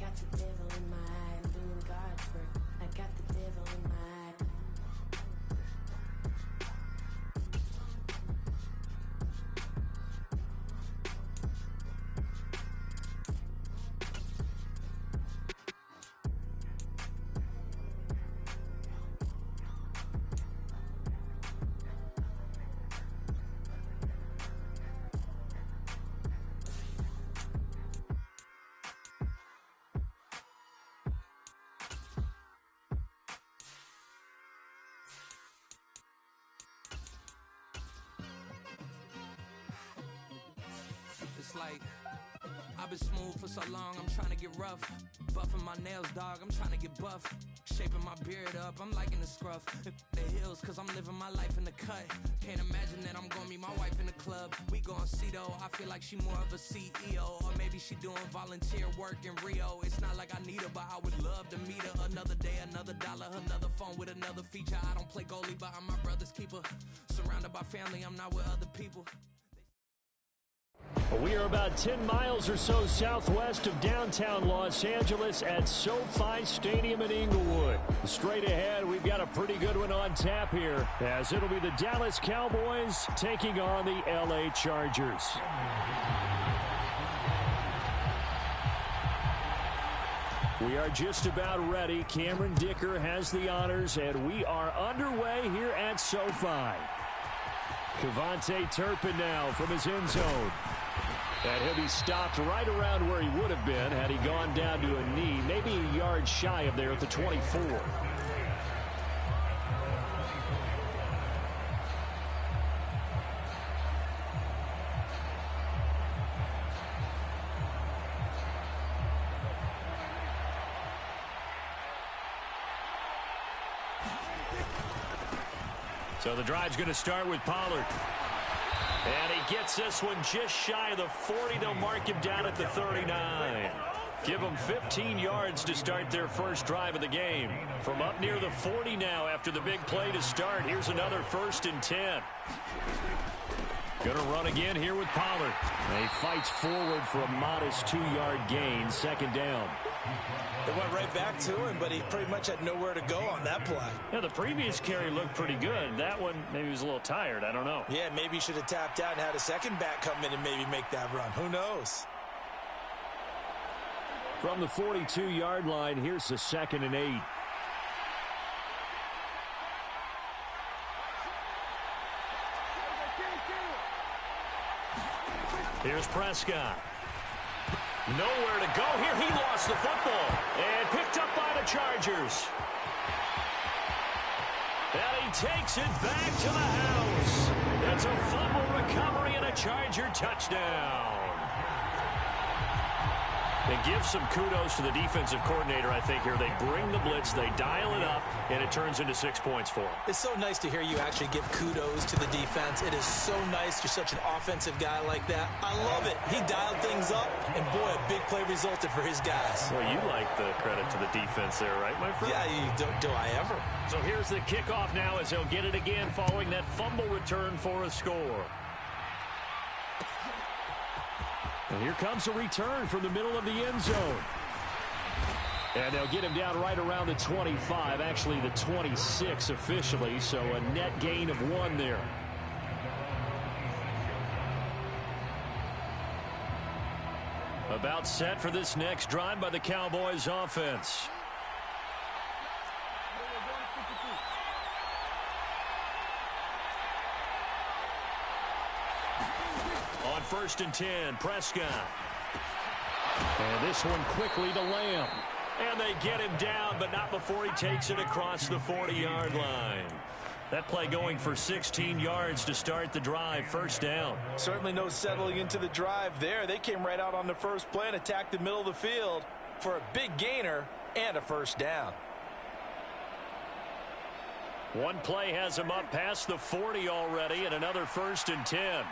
got the devil in my eye. I'm doing God's work. I got the devil in my eye. Like, I've been smooth for so long, I'm trying to get rough. Buffing my nails, dog, I'm trying to get buff. Shaping my beard up, I'm liking the scruff. The hills, cause I'm living my life in the cut. Can't imagine that I'm gonna meet my wife in the club. We gon' see though, I feel like she more of a CEO. Or maybe she doing volunteer work in Rio. It's not like I need her, but I would love to meet her. Another day, another dollar, another phone with another feature. I don't play goalie, but I'm my brother's keeper. Surrounded by family, I'm not with other people. We are about 10 miles or so southwest of downtown Los Angeles at SoFi Stadium in Inglewood. Straight ahead, we've got a pretty good one on tap here, as it'll be the Dallas Cowboys taking on the LA Chargers. We are just about ready. Cameron Dicker has the honors, and we are underway here at SoFi. Kevontae Turpin now from his end zone. And he'll be stopped right around where he would have been had he gone down to a knee, maybe a yard shy of there at the 24. So the drive's going to start with Pollard. And he gets this one just shy of the 40. They'll mark him down at the 39. Give them 15 yards to start their first drive of the game. From up near the 40 now after the big play to start. Here's another 1st and 10. Going to run again here with Pollard. And he fights forward for a modest 2-yard gain, 2nd down. They went right back to him, but he pretty much had nowhere to go on that play. Yeah, the previous carry looked pretty good. That one, maybe he was a little tired. I don't know. Yeah, maybe he should have tapped out and had a second back come in and maybe make that run. Who knows? From the 42-yard line, here's the 2nd and 8. Here's Prescott. Nowhere to go here. He lost the football and picked up by the Chargers. And he takes it back to the house. It's a fumble recovery and a Charger touchdown. And give some kudos to the defensive coordinator, I think, here. They bring the blitz, they dial it up, and it turns into 6 points for them. It's so nice to hear you actually give kudos to the defense. It is so nice. You're such an offensive guy like that. I love it. He dialed things up, and boy, a big play resulted for his guys. Well, you like the credit to the defense there, right, my friend? Yeah, do I ever. So here's the kickoff now as they'll get it again following that fumble return for a score. And here comes a return from the middle of the end zone. And they'll get him down right around the 25, actually the 26 officially, so a net gain of 1 there. About set for this next drive by the Cowboys offense. On 1st and 10, Prescott. And this one quickly to Lamb. And they get him down, but not before he takes it across the 40-yard line. That play going for 16 yards to start the drive, 1st down. Certainly no settling into the drive there. They came right out on the first play and attacked the middle of the field for a big gainer and a 1st down. One play has him up past the 40 already, and another 1st and 10.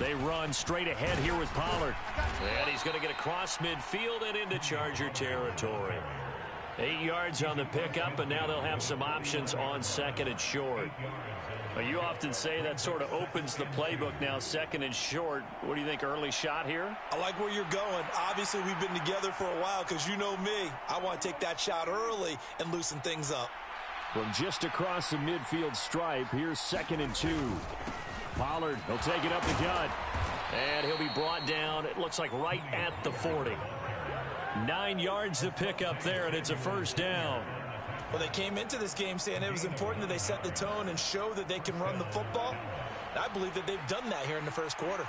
They run straight ahead here with Pollard. And he's going to get across midfield and into Charger territory. 8 yards on the pickup, and now they'll have some options on second and short. Well, you often say that sort of opens the playbook now, second and short. What do you think, early shot here? I like where you're going. Obviously, we've been together for a while because you know me. I want to take that shot early and loosen things up. From just across the midfield stripe, here's second and 2. Pollard, he'll take it up the gut. And he'll be brought down, it looks like right at the 40. 9 yards to pick up there, and it's a first down. Well, they came into this game saying it was important that they set the tone and show that they can run the football. And I believe that they've done that here in the first quarter.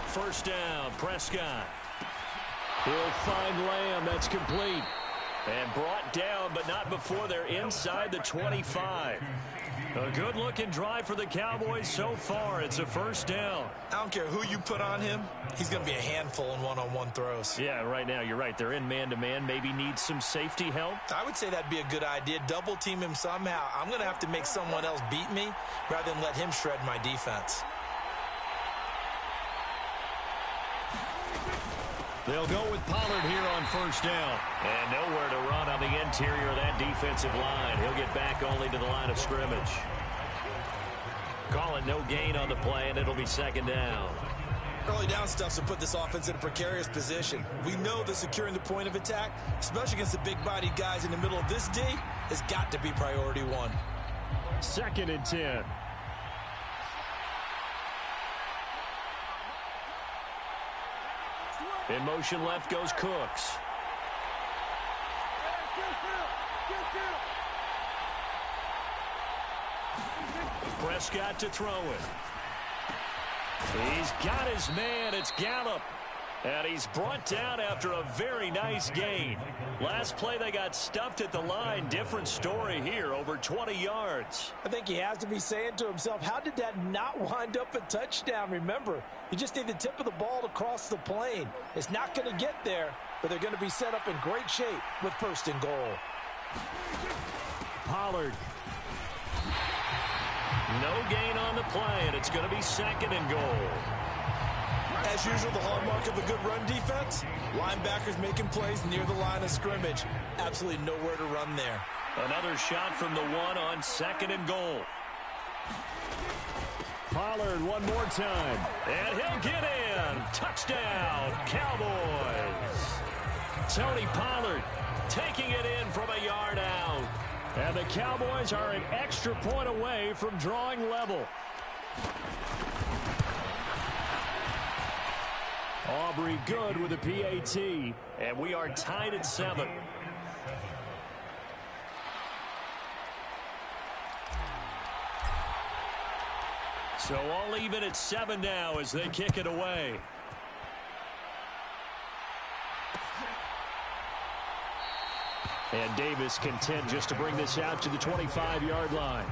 First down, Prescott. He'll find Lamb. That's complete. And brought down, but not before they're inside the 25. A good-looking drive for the Cowboys so far. It's a first down. I don't care who you put on him. He's going to be a handful in one-on-one throws. Yeah, right now, you're right. They're in man-to-man. Maybe need some safety help. I would say that'd be a good idea. Double-team him somehow. I'm going to have to make someone else beat me rather than let him shred my defense. They'll go with Pollard here on first down. And nowhere to run on the interior of that defensive line. He'll get back only to the line of scrimmage. Call it no gain on the play, and it'll be second down. Early down stuff to put this offense in a precarious position. We know that securing the point of attack, especially against the big-bodied guys in the middle of this D, has got to be priority one. Second and 10. In motion left goes Cooks. Prescott to throw it. He's got his man. It's Gallup. And he's brought down after a very nice gain. Last play they got stuffed at the line. Different story here, over 20 yards. I think he has to be saying to himself, how did that not wind up a touchdown? Remember, you just need the tip of the ball to cross the plane. It's not going to get there, but they're going to be set up in great shape with first and goal. Pollard. No gain on the play, and it's going to be second and goal. As usual, the hallmark of a good run defense, linebackers making plays near the line of scrimmage. Absolutely nowhere to run there. Another shot from the one on second and goal. Pollard one more time. And he'll get in. Touchdown, Cowboys. Tony Pollard taking it in from a yard out. And the Cowboys are an extra point away from drawing level. Aubrey good with a PAT. And we are tied at 7. So all even at 7 now as they kick it away. And Davis content just to bring this out to the 25-yard line.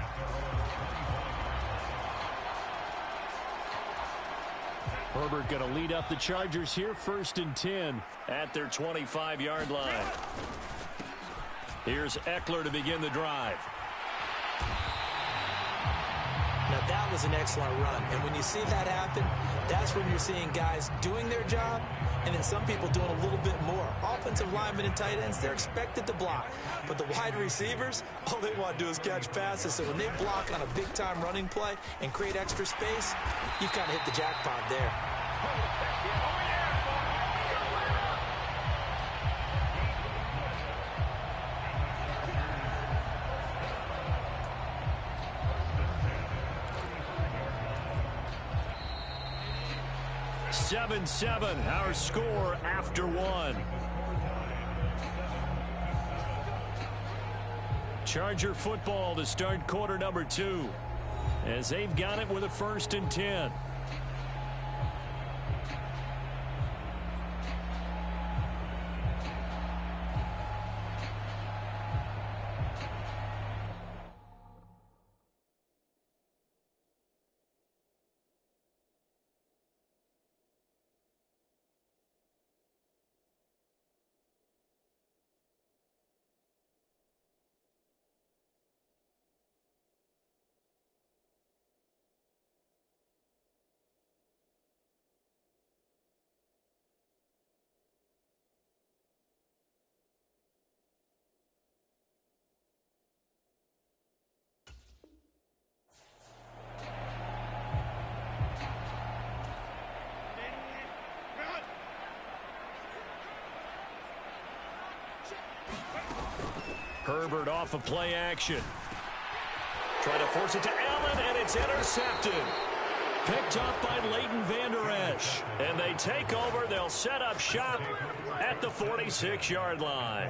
Herbert going to lead up the Chargers here, first and 10 at their 25-yard line. Here's Eckler to begin the drive. Now, that was an excellent run. And when you see that happen, that's when you're seeing guys doing their job and then some people doing a little bit more. Offensive linemen and tight ends, they're expected to block. But the wide receivers, all they want to do is catch passes. So when they block on a big-time running play and create extra space, you've kind of hit the jackpot there. Seven, our score after 1. Charger football to start quarter number 2 as they've got it with a first and 10. Herbert off of play action. Trying to force it to Allen, and it's intercepted. Picked up by Leighton Vander Esch. And they take over. They'll set up shop at the 46-yard line.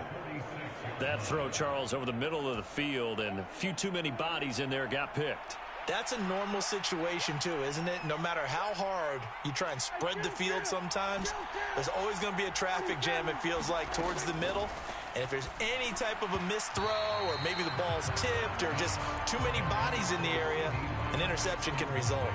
That throw, Charles, over the middle of the field, and a few too many bodies in there got picked. That's a normal situation, too, isn't it? No matter how hard you try and spread the field sometimes, there's always going to be a traffic jam, it feels like, towards the middle. And if there's any type of a missed throw or maybe the ball's tipped or just too many bodies in the area, an interception can result.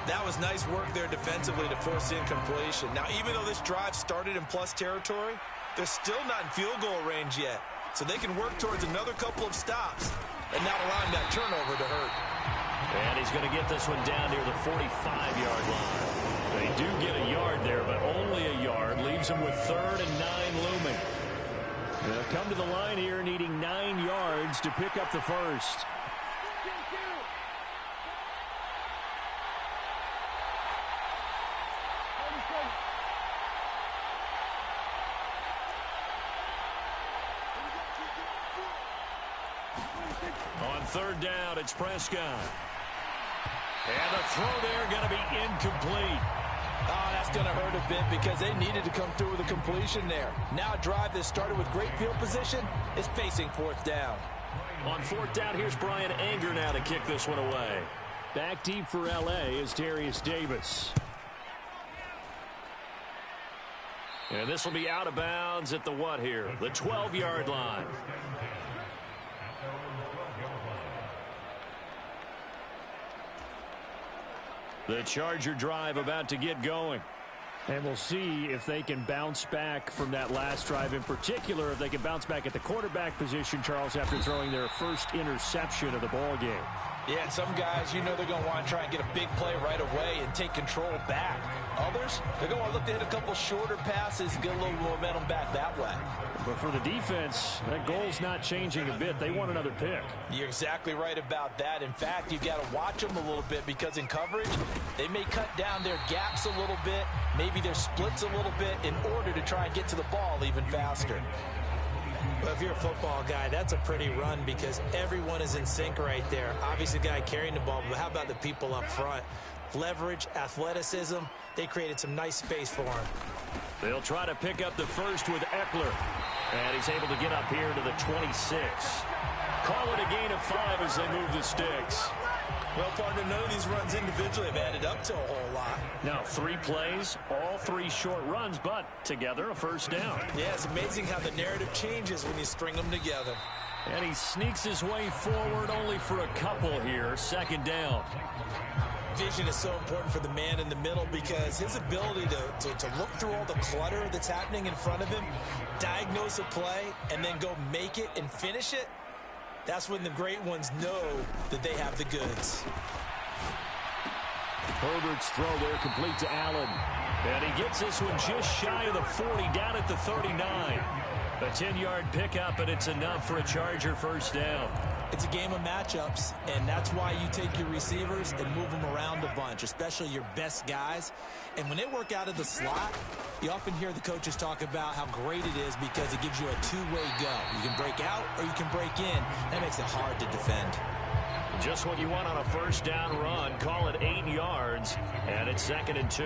That was nice work there defensively to force incompletion. Now, even though this drive started in plus territory, they're still not in field goal range yet. So they can work towards another couple of stops and not allowing that turnover to hurt. And he's going to get this one down near the 45-yard line. They do get a yard there, but only a yard. Leaves them with 3rd and 9 looming. They'll come to the line here needing 9 yards to pick up the first. On 3rd down, it's Prescott. And the throw there going to be incomplete. Oh, that's going to hurt a bit because they needed to come through with a completion there. Now a drive that started with great field position is facing 4th down. On 4th down, here's Brian Anger now to kick this one away. Back deep for L.A. is Darius Davis. And this will be out of bounds at the what here? The 12-yard line. The Charger drive about to get going. And we'll see if they can bounce back from that last drive, in particular if they can bounce back at the quarterback position, Charles, after throwing their first interception of the ball game. Yeah, and some guys, you know they're going to want to try and get a big play right away and take control back. Others, they're going to look to hit a couple shorter passes and get a little momentum back that way. But for the defense, that goal's not changing a bit. They want another pick. You're exactly right about that. In fact, you got to watch them a little bit because in coverage, they may cut down their gaps a little bit, maybe their splits a little bit in order to try and get to the ball even faster. Well, if you're a football guy, that's a pretty run because everyone is in sync right there. Obviously, the guy carrying the ball, but how about the people up front? Leverage, athleticism, they created some nice space for him. They'll try to pick up the first with Eckler. And he's able to get up here to the 26. Call it a gain of 5 as they move the sticks. Well, partner, none of these runs individually have added up to a whole lot. Now, 3 plays, all 3 short runs, but together a first down. Yeah, it's amazing how the narrative changes when you string them together. And he sneaks his way forward only for a couple here. 2nd down. Vision is so important for the man in the middle because his ability to look through all the clutter that's happening in front of him, diagnose a play, and then go make it and finish it, that's when the great ones know that they have the goods. Herbert's throw there complete to Allen. And he gets this one just shy of the 40, down at the 39. A 10-yard pickup, and it's enough for a Charger first down. It's a game of matchups, and that's why you take your receivers and move them around a bunch, especially your best guys. And when they work out of the slot, you often hear the coaches talk about how great it is because it gives you a two-way go. You can break out or you can break in. That makes it hard to defend. Just what you want on a first down run. Call it 8 yards, and it's 2nd and 2.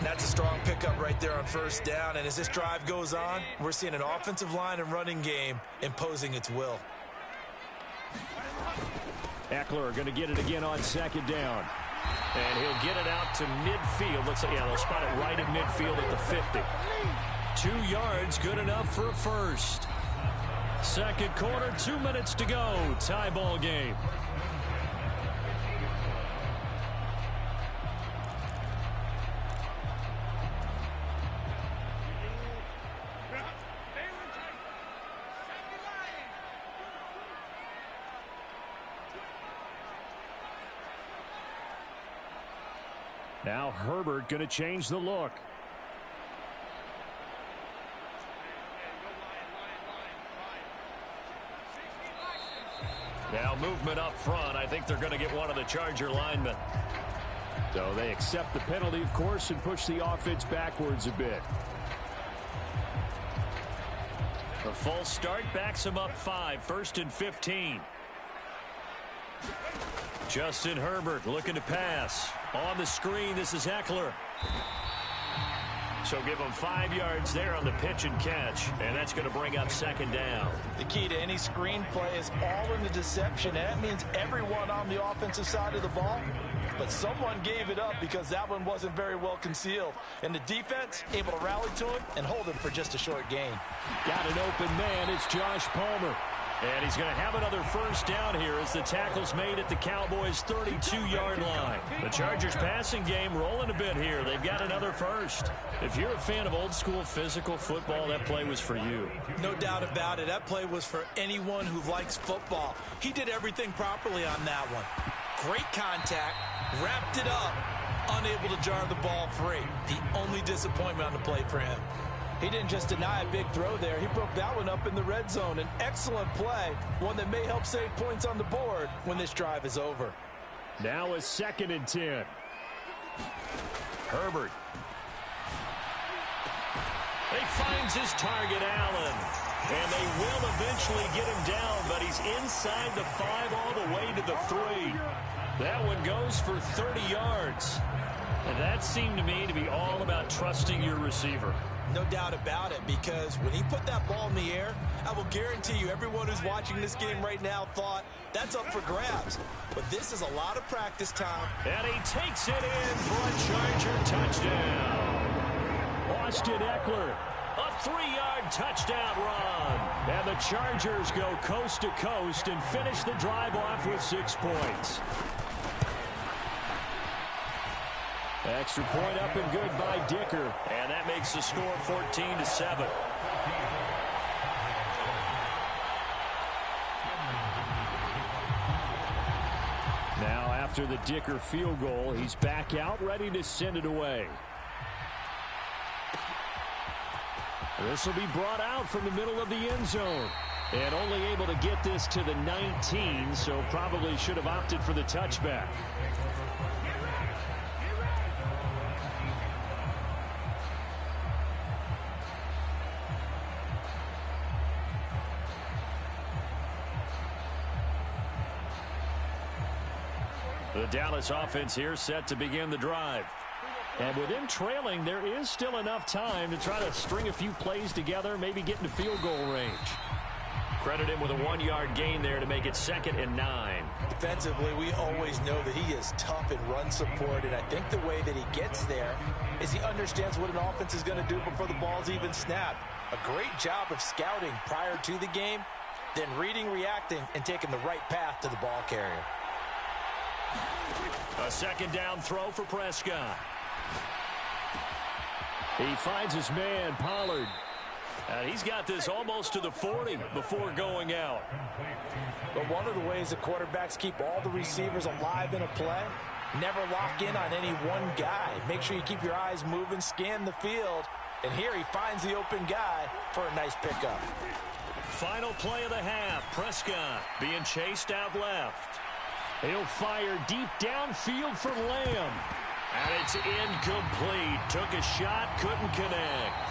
That's a strong pickup right there on first down. And as this drive goes on, we're seeing an offensive line and running game imposing its will. Eckler going to get it again on 2nd down. And he'll get it out to midfield. Looks like, yeah, they'll spot it right at midfield at the 50. 2 yards, good enough for a first. 2nd quarter, 2 minutes to go. Tie ball game. Now Herbert going to change the look. Now movement up front. I think they're going to get one of the Charger linemen. So they accept the penalty, of course, and push the offense backwards a bit. A false start backs him up 5, 1st and 15. Justin Herbert looking to pass. On the screen, this is Eckler. So give him 5 yards there on the pitch and catch, and that's going to bring up 2nd down. The key to any screenplay is all in the deception, and that means everyone on the offensive side of the ball. But someone gave it up because that one wasn't very well concealed. And the defense able to rally to him and hold him for just a short gain. Got an open man. It's Josh Palmer. And he's going to have another 1st down here as the tackle's made at the Cowboys' 32-yard line. The Chargers' passing game rolling a bit here. They've got another 1st. If you're a fan of old-school physical football, that play was for you. No doubt about it. That play was for anyone who likes football. He did everything properly on that one. Great contact, wrapped it up, unable to jar the ball free. The only disappointment on the play for him. He didn't just deny a big throw there. He broke that one up in the red zone. An excellent play, one that may help save points on the board when this drive is over. Now a 2nd and 10. Herbert. He finds his target, Allen. And they will eventually get him down, but he's inside the 5 all the way to the 3. That one goes for 30 yards. And that seemed to me to be all about trusting your receiver. No doubt about it, because when he put that ball in the air, I will guarantee you everyone who's watching this game right now thought that's up for grabs. But this is a lot of practice time. And he takes it in for a Charger touchdown. Austin Eckler. A 3-yard touchdown run. And the Chargers go coast to coast and finish the drive off with 6 points. Extra point up and good by Dicker. And that makes the score 14-7. Now after the Dicker field goal, he's back out ready to send it away. This will be brought out from the middle of the end zone. And only able to get this to the 19, so probably should have opted for the touchback. The Dallas offense here set to begin the drive. And with them trailing, there is still enough time to try to string a few plays together, maybe get into field goal range. Credit him with a 1-yard gain there to make it 2nd and 9. Defensively, we always know that he is tough in run support, and I think the way that he gets there is he understands what an offense is going to do before the ball's even snapped. A great job of scouting prior to the game, then reading, reacting, and taking the right path to the ball carrier. A 2nd down throw for Prescott. He finds his man, Pollard. And he's got this almost to the 40 before going out. But one of the ways the quarterbacks keep all the receivers alive in a play, never lock in on any one guy. Make sure you keep your eyes moving, scan the field. And here he finds the open guy for a nice pickup. Final play of the half. Prescott being chased out left. He'll fire deep downfield for Lamb. And it's incomplete. Took a shot, couldn't connect.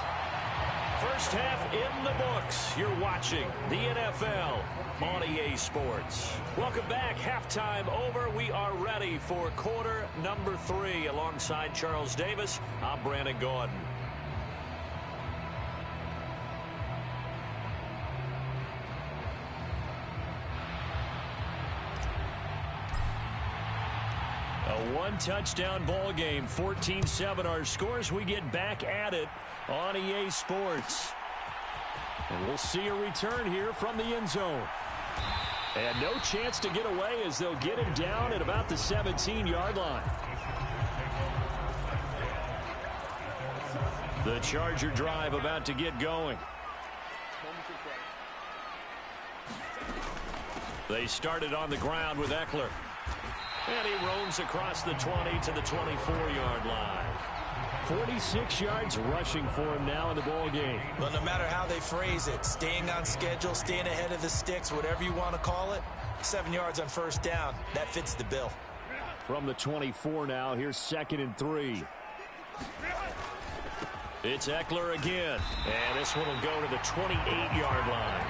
First half in the books. You're watching the NFL on EA Sports. Welcome back. Halftime over. We are ready for quarter number 3. Alongside Charles Davis, I'm Brandon Gordon. A 1-touchdown ball game, 14-7 our scores. We get back at it on EA Sports. And we'll see a return here from the end zone. And no chance to get away as they'll get him down at about the 17-yard line. The Charger drive about to get going. They started on the ground with Eckler. And he roams across the 20 to the 24-yard line. 46 yards rushing for him now in the ball game. Well, no matter how they phrase it, staying on schedule, staying ahead of the sticks, whatever you want to call it, 7 yards on first down, that fits the bill. From the 24 now, here's 2nd and 3. It's Eckler again. And this one will go to the 28-yard line.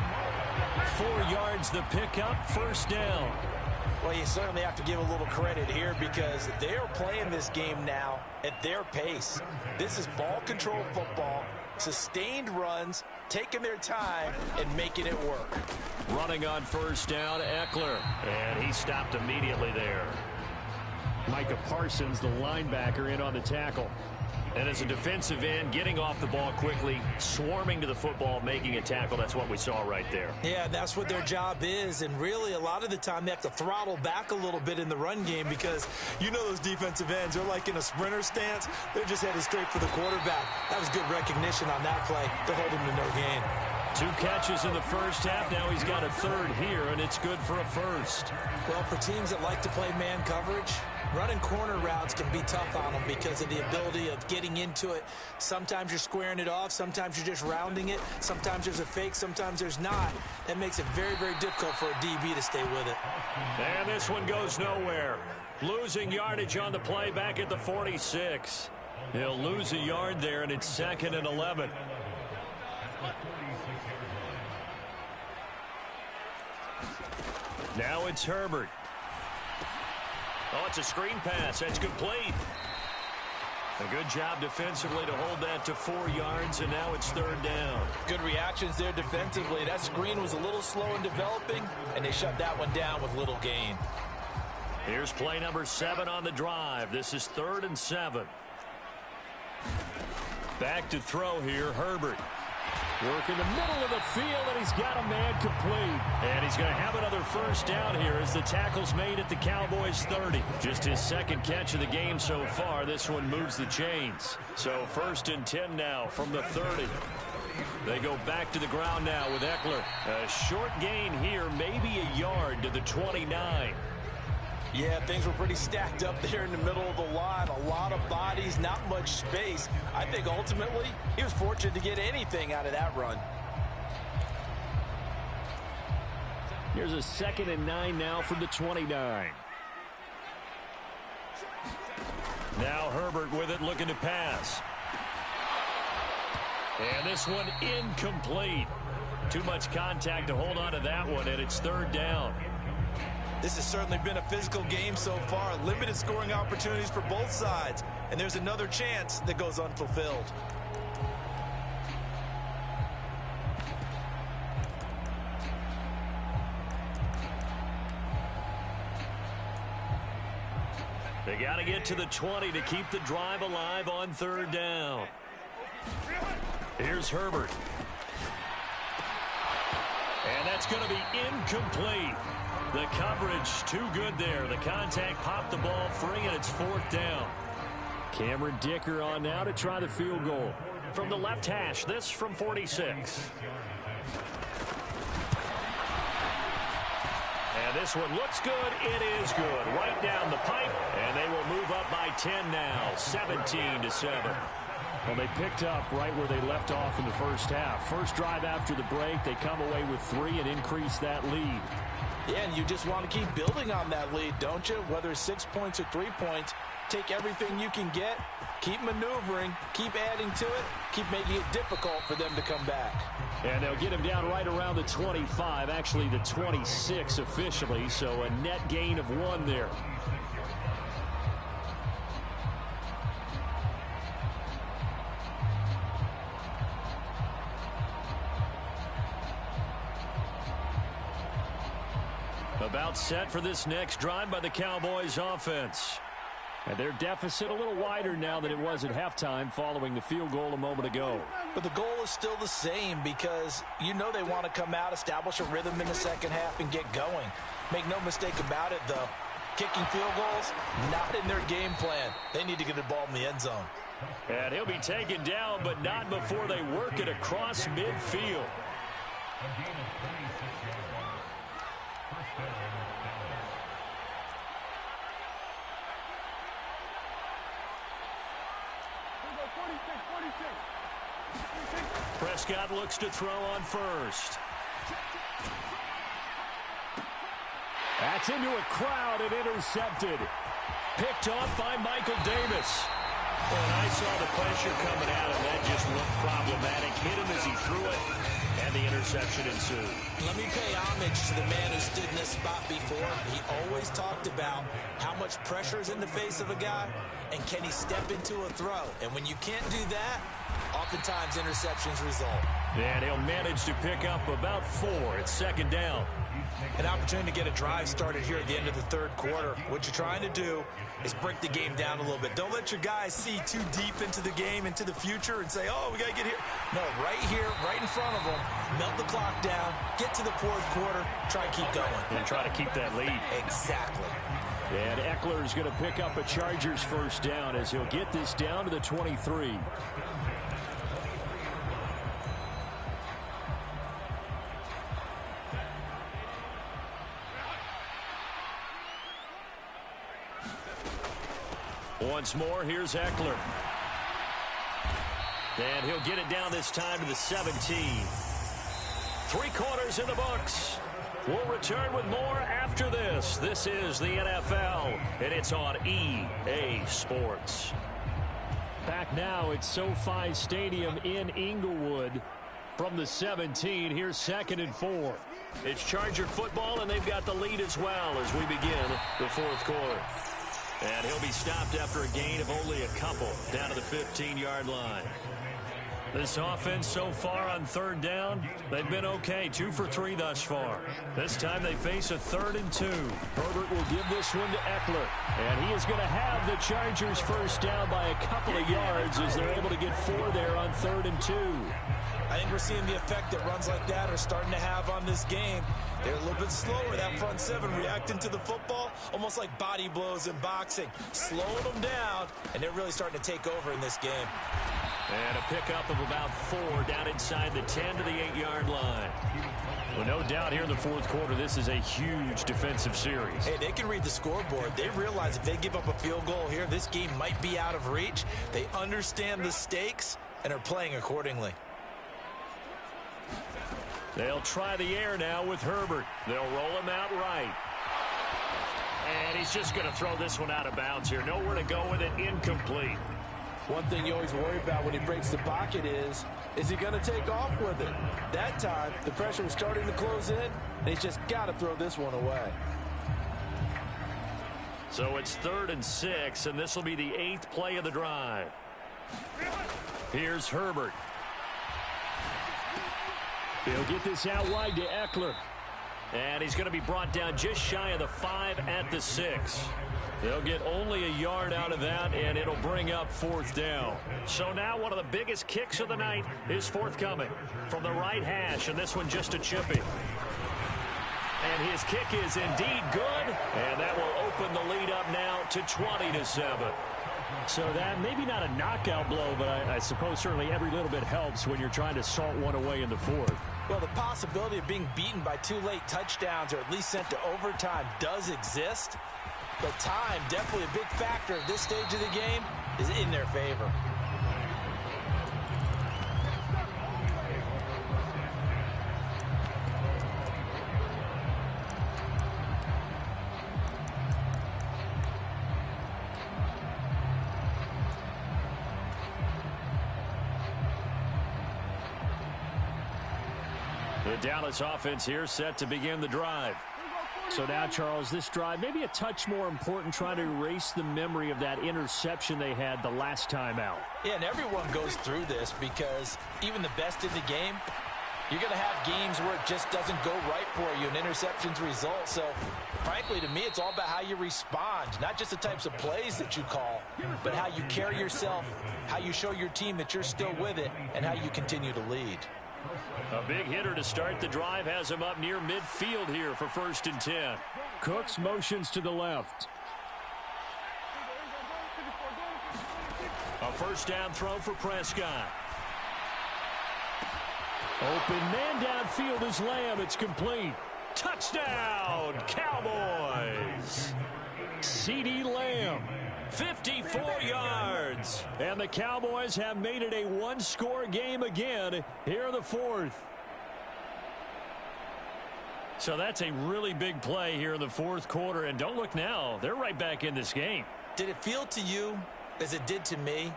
4 yards the pickup, first down. Well, you certainly have to give a little credit here because they are playing this game now at their pace. This is ball control football, sustained runs, taking their time, and making it work. Running on first down, Eckler. And he stopped immediately there. Micah Parsons, the linebacker, in on the tackle. And as a defensive end, getting off the ball quickly, swarming to the football, making a tackle. That's what we saw right there. Yeah, that's what their job is. And really, a lot of the time, they have to throttle back a little bit in the run game because you know those defensive ends, they're like in a sprinter stance. They're just headed straight for the quarterback. That was good recognition on that play to hold him to no gain. 2 catches in the first half. Now he's got a third here, and it's good for a first. Well, for teams that like to play man coverage, running corner routes can be tough on them because of the ability of getting into it. Sometimes you're squaring it off. Sometimes you're just rounding it. Sometimes there's a fake. Sometimes there's not. That makes it very, very difficult for a DB to stay with it. And this one goes nowhere. Losing yardage on the play back at the 46. He'll lose a yard there, and it's 2nd and 11. Now it's Herbert. Oh, it's a screen pass. That's complete. A good job defensively to hold that to 4 yards, and now it's 3rd down. Good reactions there defensively. That screen was a little slow in developing, and they shut that one down with little gain. Here's play number 7 on the drive. This is 3rd and 7. Back to throw here, Herbert. Work in the middle of the field, and he's got a man complete. And he's going to have another first down here as the tackle's made at the Cowboys' 30. Just his 2nd catch of the game so far. This one moves the chains. So 1st and 10 now from the 30. They go back to the ground now with Eckler. A short gain here, maybe a yard to the 29. Yeah, things were pretty stacked up there in the middle of the line. A lot of bodies, not much space. I think ultimately he was fortunate to get anything out of that run. Here's a 2nd and 9 now from the 29. Now Herbert with it, looking to pass. And this one incomplete. Too much contact to hold on to that one, and it's 3rd down. This has certainly been a physical game so far. Limited scoring opportunities for both sides. And there's another chance that goes unfulfilled. They got to get to the 20 to keep the drive alive on 3rd down. Here's Herbert. And that's going to be incomplete. The coverage too good there. The contact popped the ball free, and it's 4th down. Cameron Dicker on now to try the field goal. From the left hash, this from 46. And this one looks good. It is good. Right down the pipe, and they will move up by 10 now, 17-7. Well, they picked up right where they left off in the first half. First drive after the break, they come away with 3 and increase that lead. Yeah, and you just want to keep building on that lead, don't you? Whether it's 6 points or 3 points, take everything you can get, keep maneuvering, keep adding to it, keep making it difficult for them to come back. And they'll get him down right around the 25, actually the 26 officially, so a net gain of 1 there. About set for this next drive by the Cowboys offense. And their deficit a little wider now than it was at halftime following the field goal a moment ago. But the goal is still the same because you know they want to come out, establish a rhythm in the second half, and get going. Make no mistake about it, though. Kicking field goals, not in their game plan. They need to get the ball in the end zone. And he'll be taken down, but not before they work it across midfield. Prescott looks to throw on first. That's into a crowd and intercepted. Picked off by Michael Davis. Well, and I saw the pressure coming out, and that just looked problematic. Hit him as he threw it, and the interception ensued. Let me pay homage to the man who stood in this spot before. He always talked about how much pressure is in the face of a guy, and can he step into a throw. And when you can't do that, oftentimes interceptions result. And he'll manage to pick up about 4. It's second down. An opportunity to get a drive started here at the end of the third quarter. What you're trying to do is break the game down a little bit. Don't let your guys see too deep into the game, into the future, and say, oh, we got to get here. No, right here, right in front of them, melt the clock down, get to the fourth quarter, try to keep going. And try to keep that lead. Exactly. And Eckler's going to pick up a Chargers first down as he'll get this down to the 23. Once more, here's Eckler. And he'll get it down this time to the 17. 3 quarters in the books. We'll return with more after this. This is the NFL, and it's on EA Sports. Back now at SoFi Stadium in Inglewood from the 17. Here's 2nd and 4. It's Charger football, and they've got the lead as well as we begin the fourth quarter. And he'll be stopped after a gain of only a couple down to the 15-yard line. This offense so far on third down, they've been okay. 2 for 3 thus far. This time they face a 3rd and 2. Herbert will give this one to Eckler. And he is going to have the Chargers first down by a couple of yards as they're able to get 4 there on 3rd and 2. I think we're seeing the effect that runs like that are starting to have on this game. They're a little bit slower, that front 7, reacting to the football, almost like body blows in boxing, slowing them down, and they're really starting to take over in this game. And a pickup of about 4 down inside the 10 to the 8-yard line. Well, no doubt here in the fourth quarter, this is a huge defensive series. Hey, they can read the scoreboard. They realize if they give up a field goal here, this game might be out of reach. They understand the stakes and are playing accordingly. They'll try the air now with Herbert. They'll roll him out right. And he's just going to throw this one out of bounds here. Nowhere to go with it. Incomplete. One thing you always worry about when he breaks the pocket is he going to take off with it? That time, the pressure was starting to close in, and he's just got to throw this one away. So it's 3rd and 6, and this will be the 8th play of the drive. Here's Herbert. He'll get this out wide to Eckler. And he's going to be brought down just shy of the 5 at the 6. They'll get only a yard out of that, and it'll bring up 4th down. So now one of the biggest kicks of the night is forthcoming from the right hash, and this one just a chippy. And his kick is indeed good, and that will open the lead up now to 20-7. So that maybe not a knockout blow, but I suppose certainly every little bit helps when you're trying to salt one away in the fourth. Well, the possibility of being beaten by 2 late touchdowns or at least sent to overtime does exist. But time, definitely a big factor at this stage of the game, is in their favor. The Dallas offense here set to begin the drive. So now, Charles, this drive maybe a touch more important, trying to erase the memory of that interception they had the last time out. Yeah, and everyone goes through this because even the best in the game, you're going to have games where it just doesn't go right for you and interceptions result. So, frankly, to me, it's all about how you respond, not just the types of plays that you call, but how you carry yourself, how you show your team that you're still with it, and how you continue to lead. A big hitter to start the drive has him up near midfield here for 1st and 10. Cooks motions to the left. A 1st down throw for Prescott. Open man downfield is Lamb. It's complete. Touchdown, Cowboys! CeeDee Lamb. 54 yards. And the Cowboys have made it a one-score game again here in the fourth. So that's a really big play here in the fourth quarter. And don't look now, they're right back in this game. Did it feel to you as it did to me,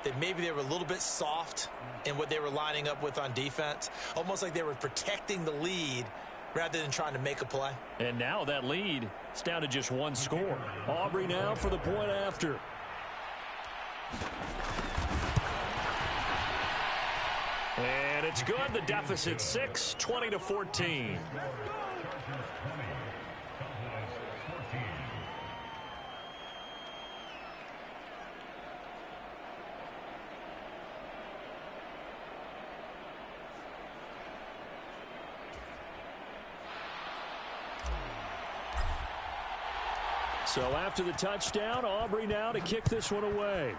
that maybe they were a little bit soft in what they were lining up with on defense, almost like they were protecting the lead rather than trying to make a play. And now that lead is down to just one score. Aubrey now for the point after. And it's good. The deficit 6, 20-14. So after the touchdown, Aubrey now to kick this one away.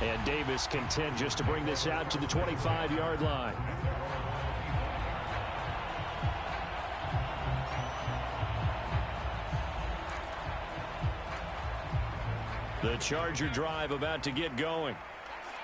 And Davis content just to bring this out to the 25-yard line. The Charger drive about to get going.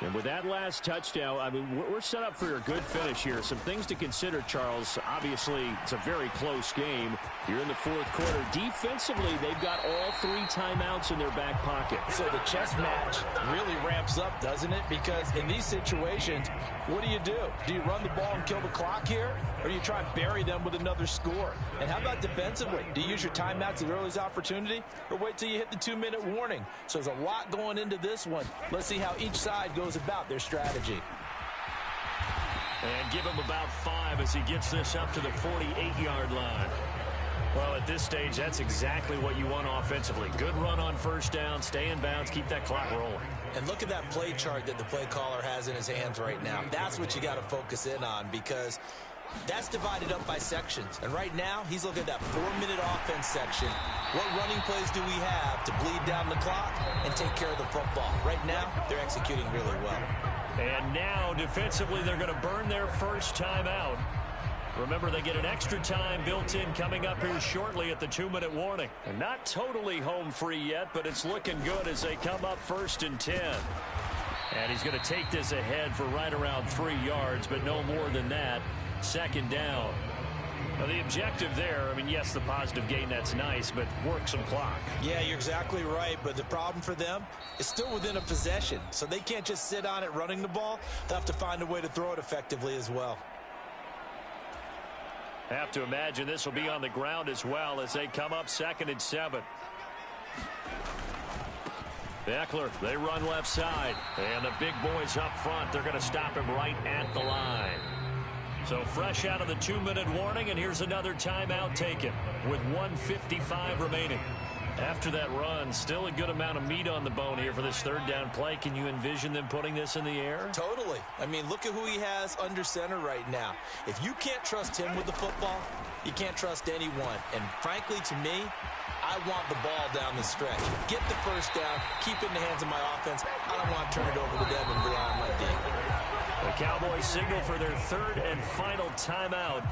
And with that last touchdown, I mean, we're set up for a good finish here. Some things to consider, Charles. Obviously, it's a very close game. You're in the fourth quarter. Defensively, they've got all 3 timeouts in their back pocket. So the chess match really ramps up, doesn't it? Because in these situations, what do? Do you run the ball and kill the clock here? Or do you try and bury them with another score? And how about defensively? Do you use your timeouts at the earliest opportunity? Or wait till you hit the 2-minute warning? So there's a lot going into this one. Let's see how each side goes about their strategy. And give him about 5 as he gets this up to the 48-yard line. Well, at this stage, that's exactly what you want offensively. Good run on first down, stay in bounds, keep that clock rolling. And look at that play chart that the play caller has in his hands right now. That's what you got to focus in on, because that's divided up by sections. And right now, he's looking at that 4-minute offense section. What running plays do we have to bleed down the clock and take care of the football? Right now, they're executing really well. And now, defensively, they're going to burn their first timeout. Remember, they get an extra time built in coming up here shortly at the 2-minute warning. And not totally home free yet, but it's looking good as they come up 1st and 10. And he's going to take this ahead for right around 3 yards, but no more than that. 2nd down. Now, the objective there, I mean, yes, the positive gain, that's nice, but work some clock. Yeah, you're exactly right, but the problem for them is still within a possession. So they can't just sit on it running the ball. They'll have to find a way to throw it effectively as well. Have to imagine this will be on the ground as well as they come up 2nd and 7. Eckler, they run left side. And the big boys up front, they're going to stop him right at the line. So fresh out of the 2-minute warning, and here's another timeout taken with 1:55 remaining. After that run, still a good amount of meat on the bone here for this 3rd down play. Can you envision them putting this in the air? Totally. I mean, look at who he has under center right now. If you can't trust him with the football, you can't trust anyone. And frankly, to me, I want the ball down the stretch. Get the first down, keep it in the hands of my offense. I don't want to turn it over to them and rely on my D. The Cowboys signal for their 3rd and final timeout.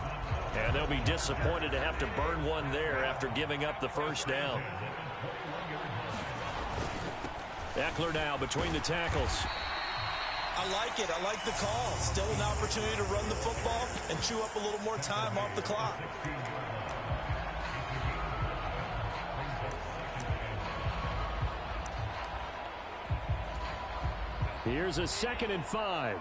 And they'll be disappointed to have to burn one there after giving up the first down. Eckler now between the tackles. I like it. I like the call. Still an opportunity to run the football and chew up a little more time off the clock. Here's a 2nd and 5.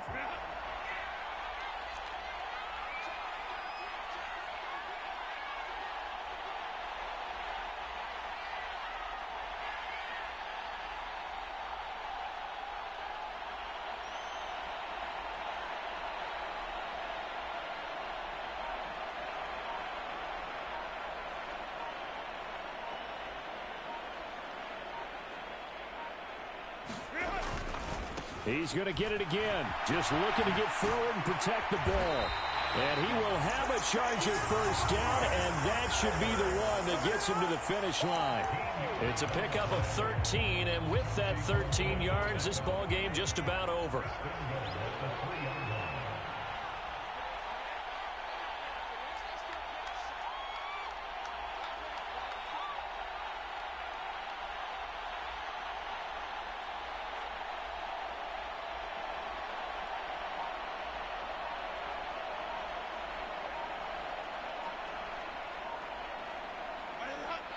He's going to get it again. Just looking to get forward and protect the ball. And he will have a Charger first down, and that should be the one that gets him to the finish line. It's a pickup of 13, and with that 13 yards, this ball game just about over.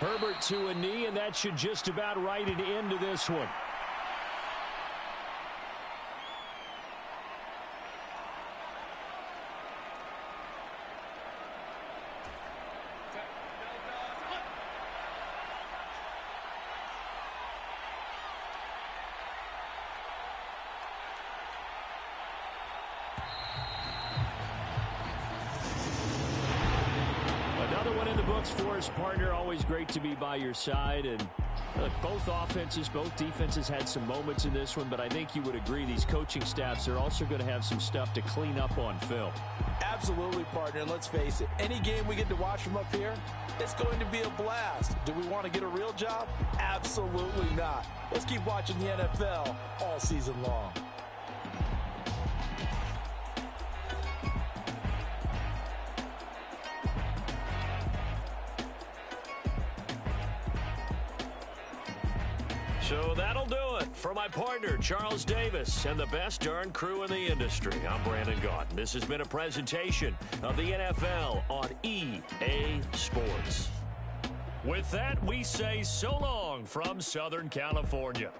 Herbert to a knee, and that should just about write it into this one. Another one in the books for his partner. Always great to be by your side. And look, both offenses, both defenses had some moments in this one, but I think you would agree these coaching staffs are also going to have some stuff to clean up on film. Absolutely, partner. And let's face it, any game we get to watch from up here, it's going to be a blast. Do we want to get a real job? Absolutely not. Let's keep watching the NFL all season long. So that'll do it for my partner, Charles Davis, and the best darn crew in the industry. I'm Brandon Gaudin. This has been a presentation of the NFL on EA Sports. With that, we say so long from Southern California.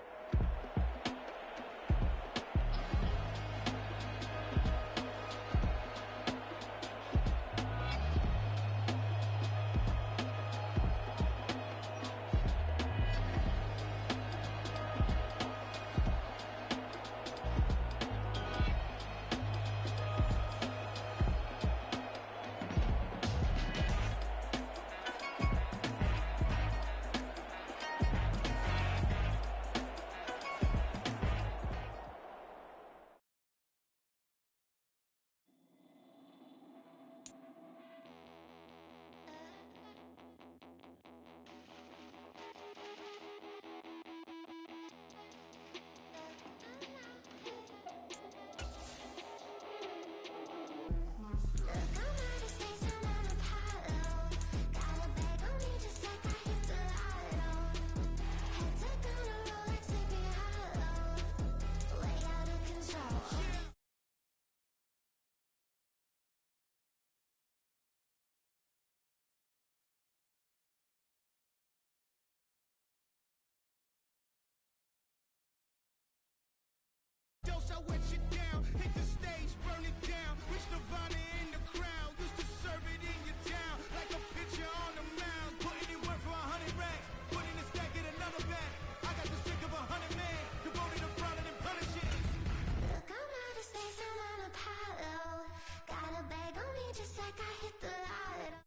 I wet you down, hit the stage, burn it down. Rich Nirvana in the crowd, used to serve it in your town like a pitcher on the mound. Putting in work for 100 racks, put in a stack, get another bag. I got the strength of 100 men, devoted to frowning and punishing. Look, I'm out of space, I'm on Apollo. Got a bag on me just like I hit the lotto.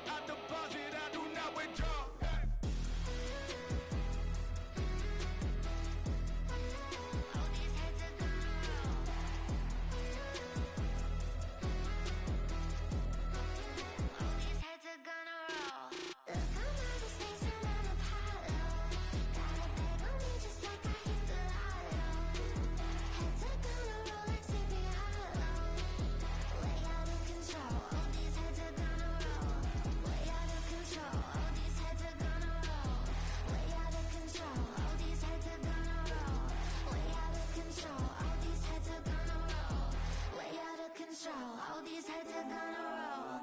I deposit, I do not withdraw. All these heads are gonna roll. All these heads are gonna roll. Look, I'm out of space, I'm on Apollo. Got a bag on me just like I hit the lotto. Heads are gonna roll like Sleepy Hollow. Way out of control. All these heads are gonna roll. Way out of control. All these heads are gonna roll. Way out of control. All these heads are gonna roll. Way out of control. All these heads are gonna roll. Way out of control. All these heads are gonna roll.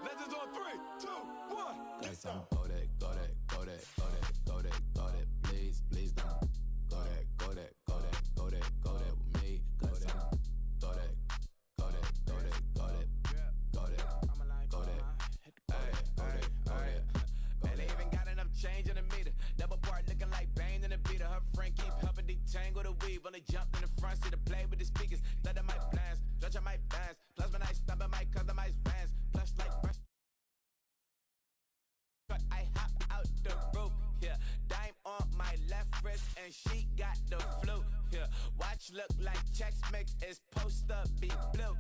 Legends on 3, 2, 1. That's on go that, go that, go that, go that, go that, go that, please, please don't. Go that, go that, go that, go that, go that with me. Go that, go that, go that, go that, go that, go that, go that, go that. Man, they even got enough change in the meter. Double part looking like Bane in the beater. Her friend keep helping detangle the weave. Only jumped in the front seat to play with the speakers. Let my plans, stretch on my bands. Plus when I stop at my customized vans. Plus like fresh. I hop out the roof, yeah. Dime on my left wrist and she got the flu, yeah. Look, watch look like checks mix is post up, be blue.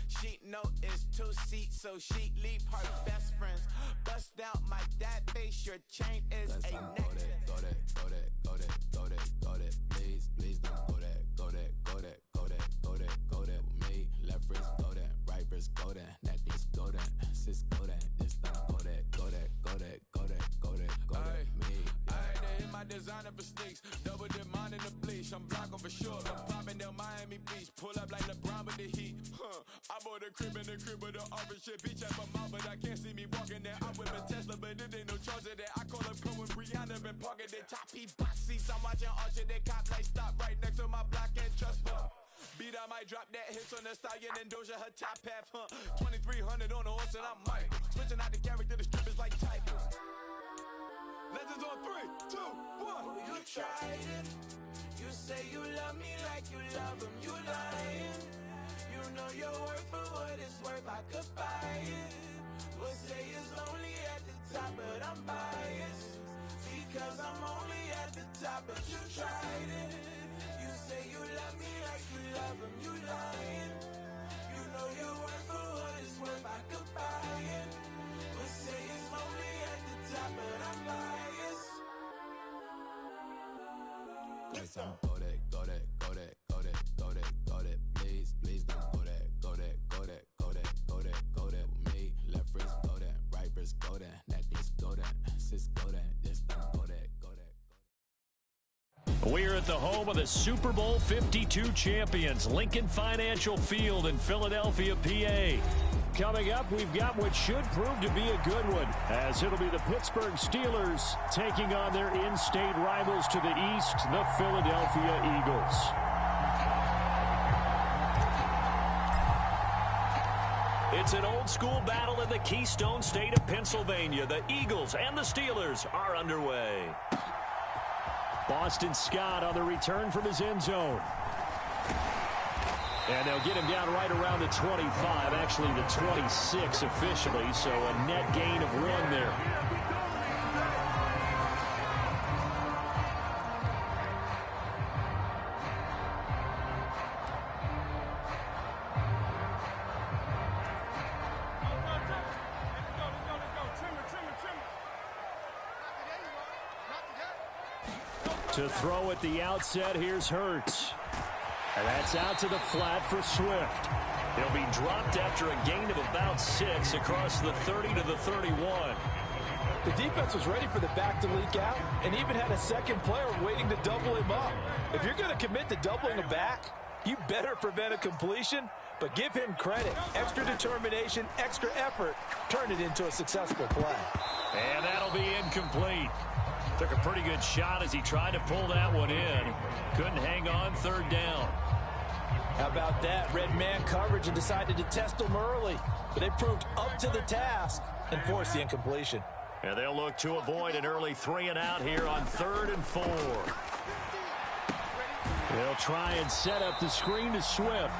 Sheet note is 2 seats, so she leave her best friends. Bust out my dad face, your chain is a necklace. Go that, go that, go that, go that, go that, please, please don't go that, go that, go that, go that, go that, go that with me. Left wrist go that, right wrist go that, necklace go that, sis go that, this don't go that, go that, go that, go that, go that, go that, me. They hit my designer for sneaks, double dip mine in the bleach. I'm blocking for sure, I'm popping down Miami Beach, pull up like LeBron with the heat. I bought a crib in the crib with the office shit, beach at my mouth, but I can't see me walking there. I'm with a Tesla, but it ain't no charge of that. I call up when Rihanna been parking the top heat box seats. I'm watching Archer, they cop like stop right next to my block and trust fund. Beat, I might drop that hits on the stallion and Doja her top half, 2300 on the horse and I'm Mike. Switching out the character, the strip is like Tigers. Legends on 3, 2, 1. You tried it. You say you love me like you love him. You lying. You know your worth for what it's worth. I could buy it. Would say it's lonely at the top, but I'm biased. Because I'm only at the top, but you tried it. You say you love me like you love him. You lying. You know your worth for what it's worth. I could buy it. Would say it's lonely at the top, but I'm biased. Go that, go that, go that, go that, go that, go that, please, please don't go that, go that, go that, go that, go that, go that with me. Left wrist go that, right wrist go that, necklace go that, sis go that, this don't go that, go that. We're at the home of the Super Bowl 52 champions, Lincoln Financial Field in Philadelphia, PA. Coming up, we've got what should prove to be a good one, as it'll be the Pittsburgh Steelers taking on their in-state rivals to the east, the Philadelphia Eagles. It's an old-school battle in the Keystone State of Pennsylvania. The Eagles and the Steelers are underway. Boston Scott on the return from his end zone. And they'll get him down right around the 25, actually the 26 officially, so a net gain of 1 there. To throw at the outset, here's Hurts. And that's out to the flat for Swift. He'll be dropped after a gain of about 6 across the 30 to the 31. The defense was ready for the back to leak out and even had a second player waiting to double him up. If you're going to commit to doubling a back, you better prevent a completion, but give him credit. Extra determination, extra effort, turn it into a successful play. And that'll be incomplete. Took a pretty good shot as he tried to pull that one in. Couldn't hang on, 3rd down. How about that? Red man coverage and decided to test him early. But they proved up to the task and forced the incompletion. And they'll look to avoid an early 3 and out here on 3rd and 4. They'll try and set up the screen to Swift.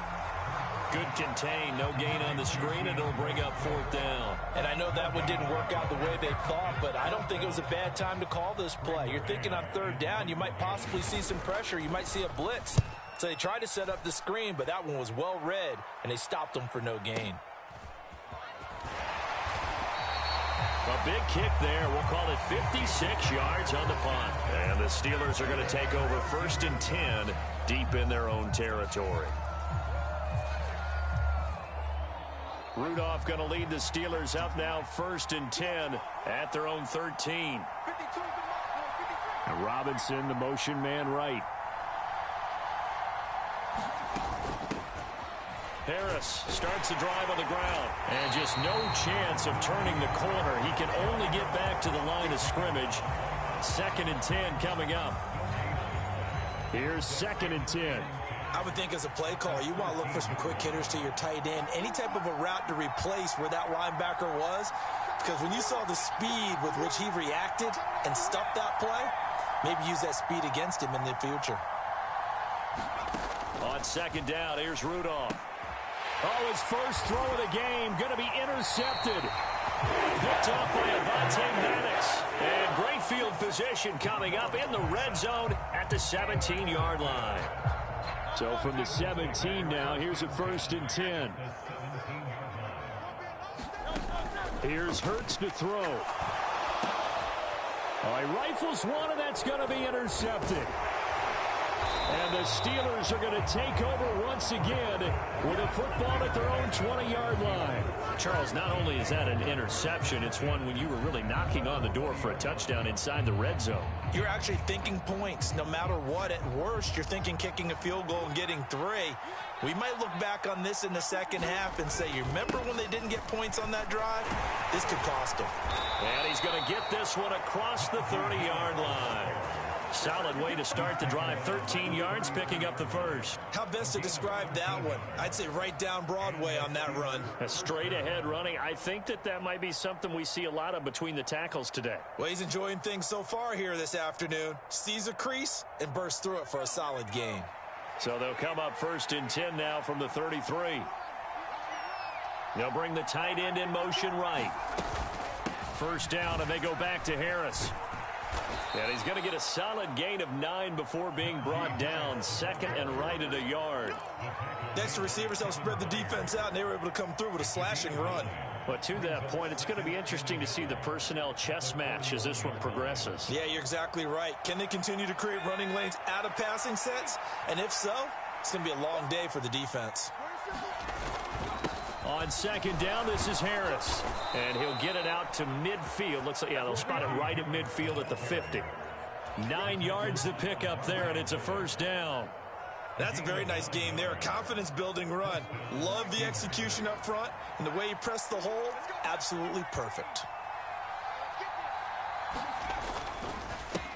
Good contain, no gain on the screen, and it'll bring up 4th down. And I know that one didn't work out the way they thought, but I don't think it was a bad time to call this play. You're thinking on 3rd down, you might possibly see some pressure. You might see a blitz. So they tried to set up the screen, but that one was well read, and they stopped them for no gain. A big kick there. We'll call it 56 yards on the punt. And the Steelers are going to take over 1st and 10 deep in their own territory. Rudolph going to lead the Steelers up now 1st and 10 at their own 13. And Robinson, the motion man right. Harris starts the drive on the ground. And just no chance of turning the corner. He can only get back to the line of scrimmage. 2nd and 10 coming up. Here's 2nd and 10. I would think as a play caller, you want to look for some quick hitters to your tight end. Any type of a route to replace where that linebacker was. Because when you saw the speed with which he reacted and stuffed that play, maybe use that speed against him in the future. On 2nd down, here's Rudolph. Oh, his first throw of the game going to be intercepted. Picked off by Avonte Maddox. And great field position coming up in the red zone at the 17-yard line. So from the 17 now, here's a 1st and 10. Here's Hurts to throw. All right, rifles one, and that's going to be intercepted. And the Steelers are going to take over once again with a football at their own 20-yard line. Charles, not only is that an interception, it's one when you were really knocking on the door for a touchdown inside the red zone. You're actually thinking points no matter what. At worst, you're thinking kicking a field goal and getting 3. We might look back on this in the second half and say, you remember when they didn't get points on that drive? This could cost them. And he's going to get this one across the 30-yard line. Solid way to start the drive. 13 yards, picking up the first. How best to describe that one? I'd say right down Broadway on that run. A straight ahead running. I think that might be something we see a lot of between the tackles today. Well, he's enjoying things so far here this afternoon. Sees a crease and bursts through it for a solid gain. So they'll come up 1st and 10 now from the 33. They'll bring the tight end in motion right. 1st down, and they go back to Harris. And he's going to get a solid gain of 9 before being brought down. 2nd and right at a yard. Next, the receivers help spread the defense out, and they were able to come through with a slashing run. But to that point, it's going to be interesting to see the personnel chess match as this one progresses. Yeah, you're exactly right. Can they continue to create running lanes out of passing sets? And if so, it's going to be a long day for the defense. On 2nd down, this is Harris. And he'll get it out to midfield. Looks like, yeah, they'll spot it right at midfield at the 50. 9 yards to pick up there, and it's a 1st down. That's a very nice game there. A confidence-building run. Love the execution up front, and the way he pressed the hole, absolutely perfect.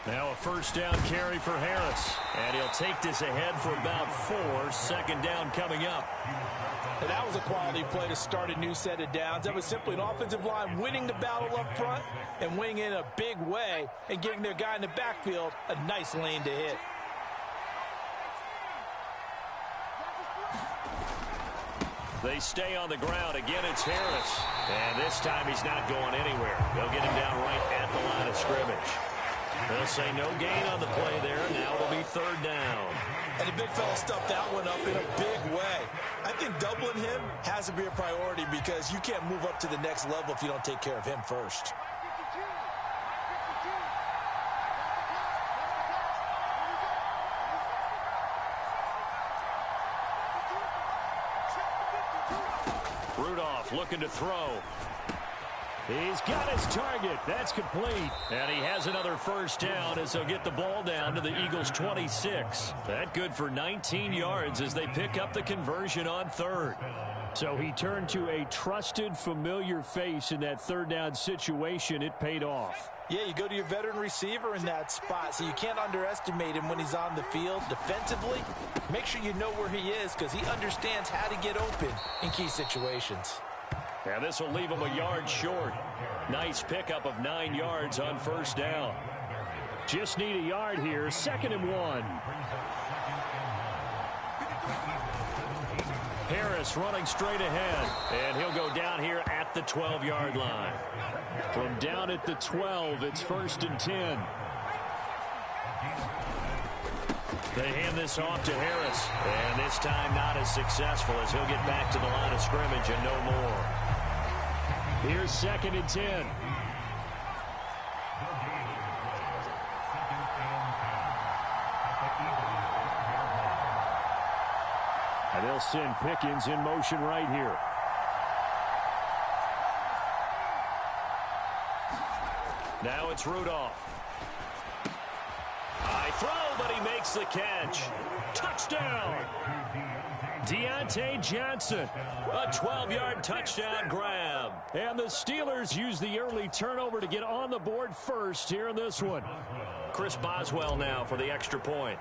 Now a 1st down carry for Harris. And he'll take this ahead for about 4. 2nd down coming up. And that was a quality play to start a new set of downs. That was simply an offensive line winning the battle up front and winning in a big way and giving their guy in the backfield a nice lane to hit. They stay on the ground. Again, it's Harris. And this time he's not going anywhere. They'll get him down right at the line of scrimmage. They'll say no gain on the play there. Now it'll be 3rd down. And the big fella stuffed that one up in a big way. I think doubling him has to be a priority because you can't move up to the next level if you don't take care of him first. Rudolph looking to throw. He's got his target. That's complete. And he has another 1st down as they'll get the ball down to the Eagles' 26. That good for 19 yards as they pick up the conversion on 3rd. So he turned to a trusted, familiar face in that 3rd down situation. It paid off. Yeah, you go to your veteran receiver in that spot, so you can't underestimate him when he's on the field. Defensively, make sure you know where he is because he understands how to get open in key situations. And this will leave him a yard short. Nice pickup of 9 yards on 1st down. Just need a yard here. 2nd and 1. Harris running straight ahead. And he'll go down here at the 12-yard line. From down at the 12, it's 1st and 10. They hand this off to Harris. And this time not as successful as he'll get back to the line of scrimmage and no more. Here's 2nd and 10. And they'll send Pickens in motion right here. Now it's Rudolph. High throw, but he makes the catch. Touchdown! Deontay Johnson. A 12-yard touchdown grab. And the Steelers use the early turnover to get on the board first here in this one. Chris Boswell now for the extra point.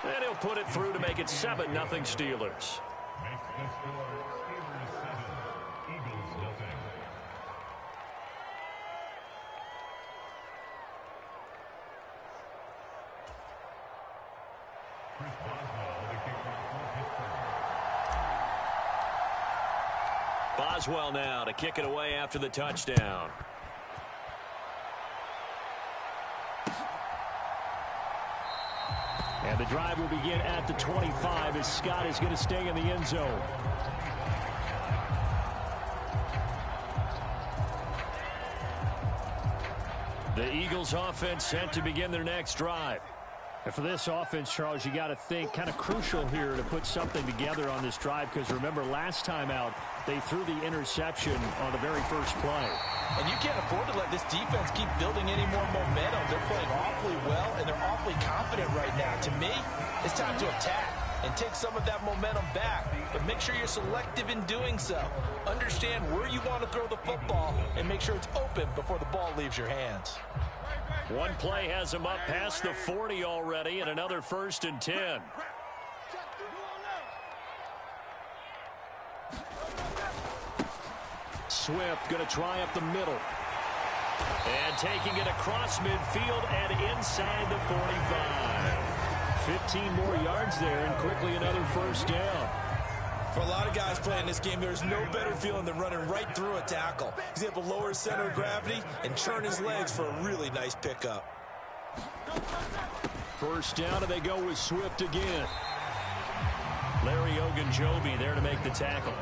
And he'll put it through to make it 7-0 Steelers. Boswell now to kick it away after the touchdown. And the drive will begin at the 25 as Scott is going to stay in the end zone. The Eagles offense set to begin their next drive. And for this offense, Charles, you got to think kind of crucial here to put something together on this drive, because remember last time out they threw the interception on the very first play. And you can't afford to let this defense keep building any more momentum. They're playing awfully well, and they're awfully confident right now. To me, it's time to attack and take some of that momentum back. But make sure you're selective in doing so. Understand where you want to throw the football and make sure it's open before the ball leaves your hands. One play has him up past the 40 already, and another 1st and 10. Swift going to try up the middle. And taking it across midfield and inside the 45. 15 more yards there, and quickly another 1st down. For a lot of guys playing this game, there's no better feeling than running right through a tackle. He's able to lower his center of gravity and churn his legs for a really nice pickup. 1st down, and they go with Swift again. Larry Ogunjobi there to make the tackle.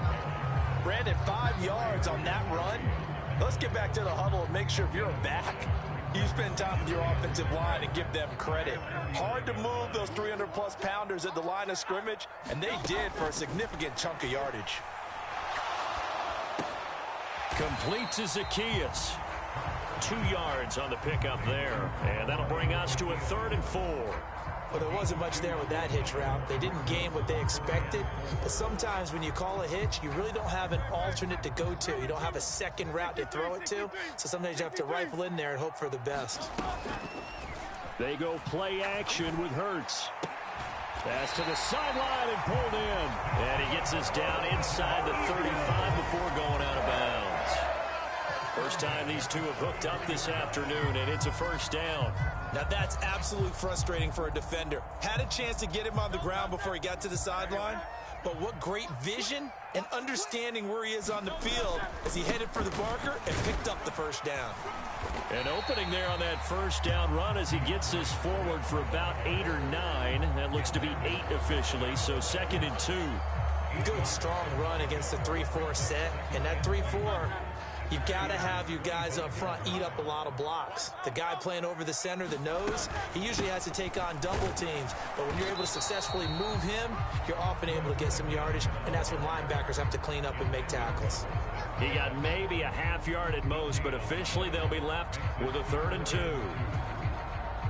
Brandon, 5 yards on that run. Let's get back to the huddle and make sure if you're a back, you spend time with your offensive line and give them credit. Hard to move those 300-plus pounders at the line of scrimmage, and they did for a significant chunk of yardage. Complete to Zacchaeus. 2 yards on the pickup there, and that'll bring us to a 3rd and 4. Well, there wasn't much there with that hitch route. They didn't gain what they expected. But sometimes when you call a hitch, you really don't have an alternate to go to. You don't have a second route to throw it to. So sometimes you have to rifle in there and hope for the best. They go play action with Hurts. Pass to the sideline and pulled in. And he gets us down inside the 35 before going out of bounds. First time these two have hooked up this afternoon, and it's a 1st down. Now that's absolutely frustrating for a defender. Had a chance to get him on the ground before he got to the sideline, but what great vision and understanding where he is on the field as he headed for the marker and picked up the 1st down. An opening there on that 1st down run as he gets us forward for about 8 or 9. That looks to be 8 officially, so 2nd and 2. Good, strong run against the 3-4 set, and that 3-4... you've got to have your guys up front eat up a lot of blocks. The guy playing over the center, the nose, he usually has to take on double teams. But when you're able to successfully move him, you're often able to get some yardage, and that's when linebackers have to clean up and make tackles. He got maybe a half yard at most, but officially they'll be left with a 3rd and 2.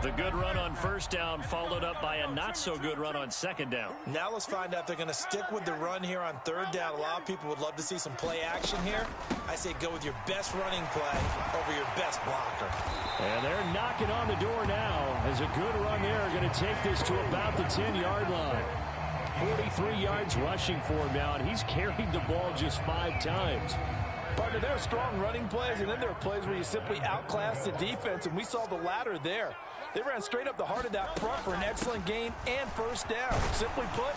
The good run on 1st down followed up by a not-so-good run on 2nd down. Now let's find out if they're going to stick with the run here on 3rd down. A lot of people would love to see some play action here. I say go with your best running play over your best blocker. And they're knocking on the door now as a good run there going to take this to about the 10-yard line. 43 yards rushing for him now, and he's carried the ball just 5 times. Partner, there are strong running plays, and then there are plays where you simply outclass the defense, and we saw the latter there. They ran straight up the heart of that front for an excellent gain and 1st down. Simply put,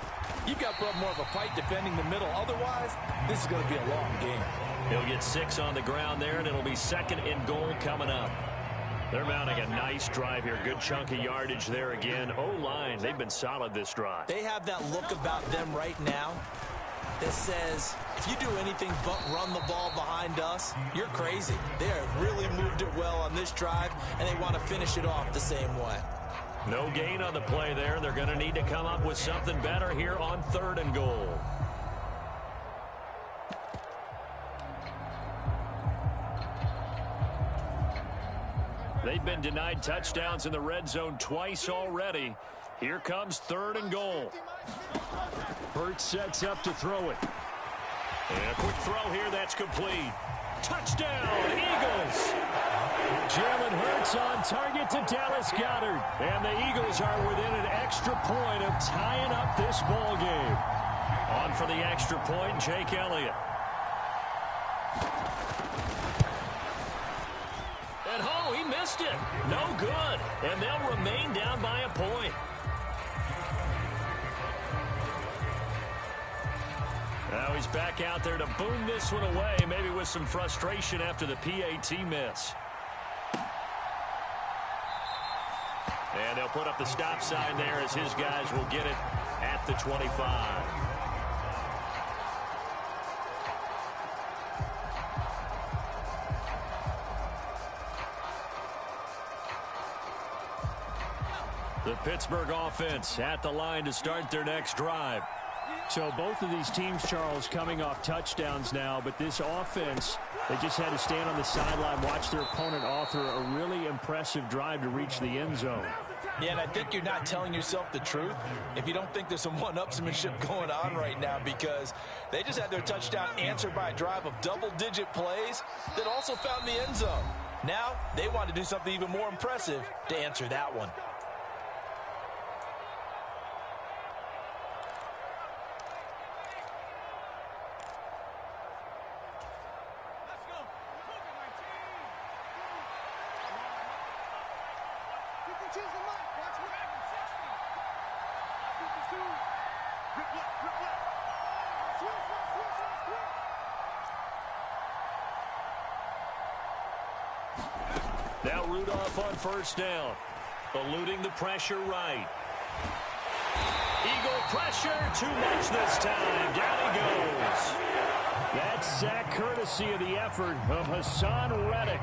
you've got to put up more of a fight defending the middle. Otherwise, this is going to be a long game. He'll get 6 on the ground there, and it'll be 2nd and goal coming up. They're mounting a nice drive here. Good chunk of yardage there again. O-line, they've been solid this drive. They have that look about them right now that says, if you do anything but run the ball behind us, you're crazy. They have really moved it well on this drive, and they want to finish it off the same way. No gain on the play there. They're going to need to come up with something better here on 3rd and goal. They've been denied touchdowns in the red zone twice already. Here comes 3rd and goal. Hurts sets up to throw it. And a quick throw here, that's complete. Touchdown, Eagles! Jalen Hurts on target to Dallas Goedert. And the Eagles are within an extra point of tying up this ball game. On for the extra point, Jake Elliott. And oh, he missed it. No good. And they'll remain down by a point. Now he's back out there to boom this one away, maybe with some frustration after the PAT miss. And they'll put up the stop sign there as his guys will get it at the 25. The Pittsburgh offense at the line to start their next drive. So both of these teams, Charles, coming off touchdowns now, but this offense, they just had to stand on the sideline, watch their opponent author a really impressive drive to reach the end zone. Yeah, and I think you're not telling yourself the truth if you don't think there's some one-upsmanship going on right now, because they just had their touchdown answered by a drive of double-digit plays that also found the end zone. Now they want to do something even more impressive to answer that one. Now Rudolph on first down. Eluding the pressure right. Eagle pressure, too much this time. Down he goes. That sack courtesy of the effort of Hassan Reddick.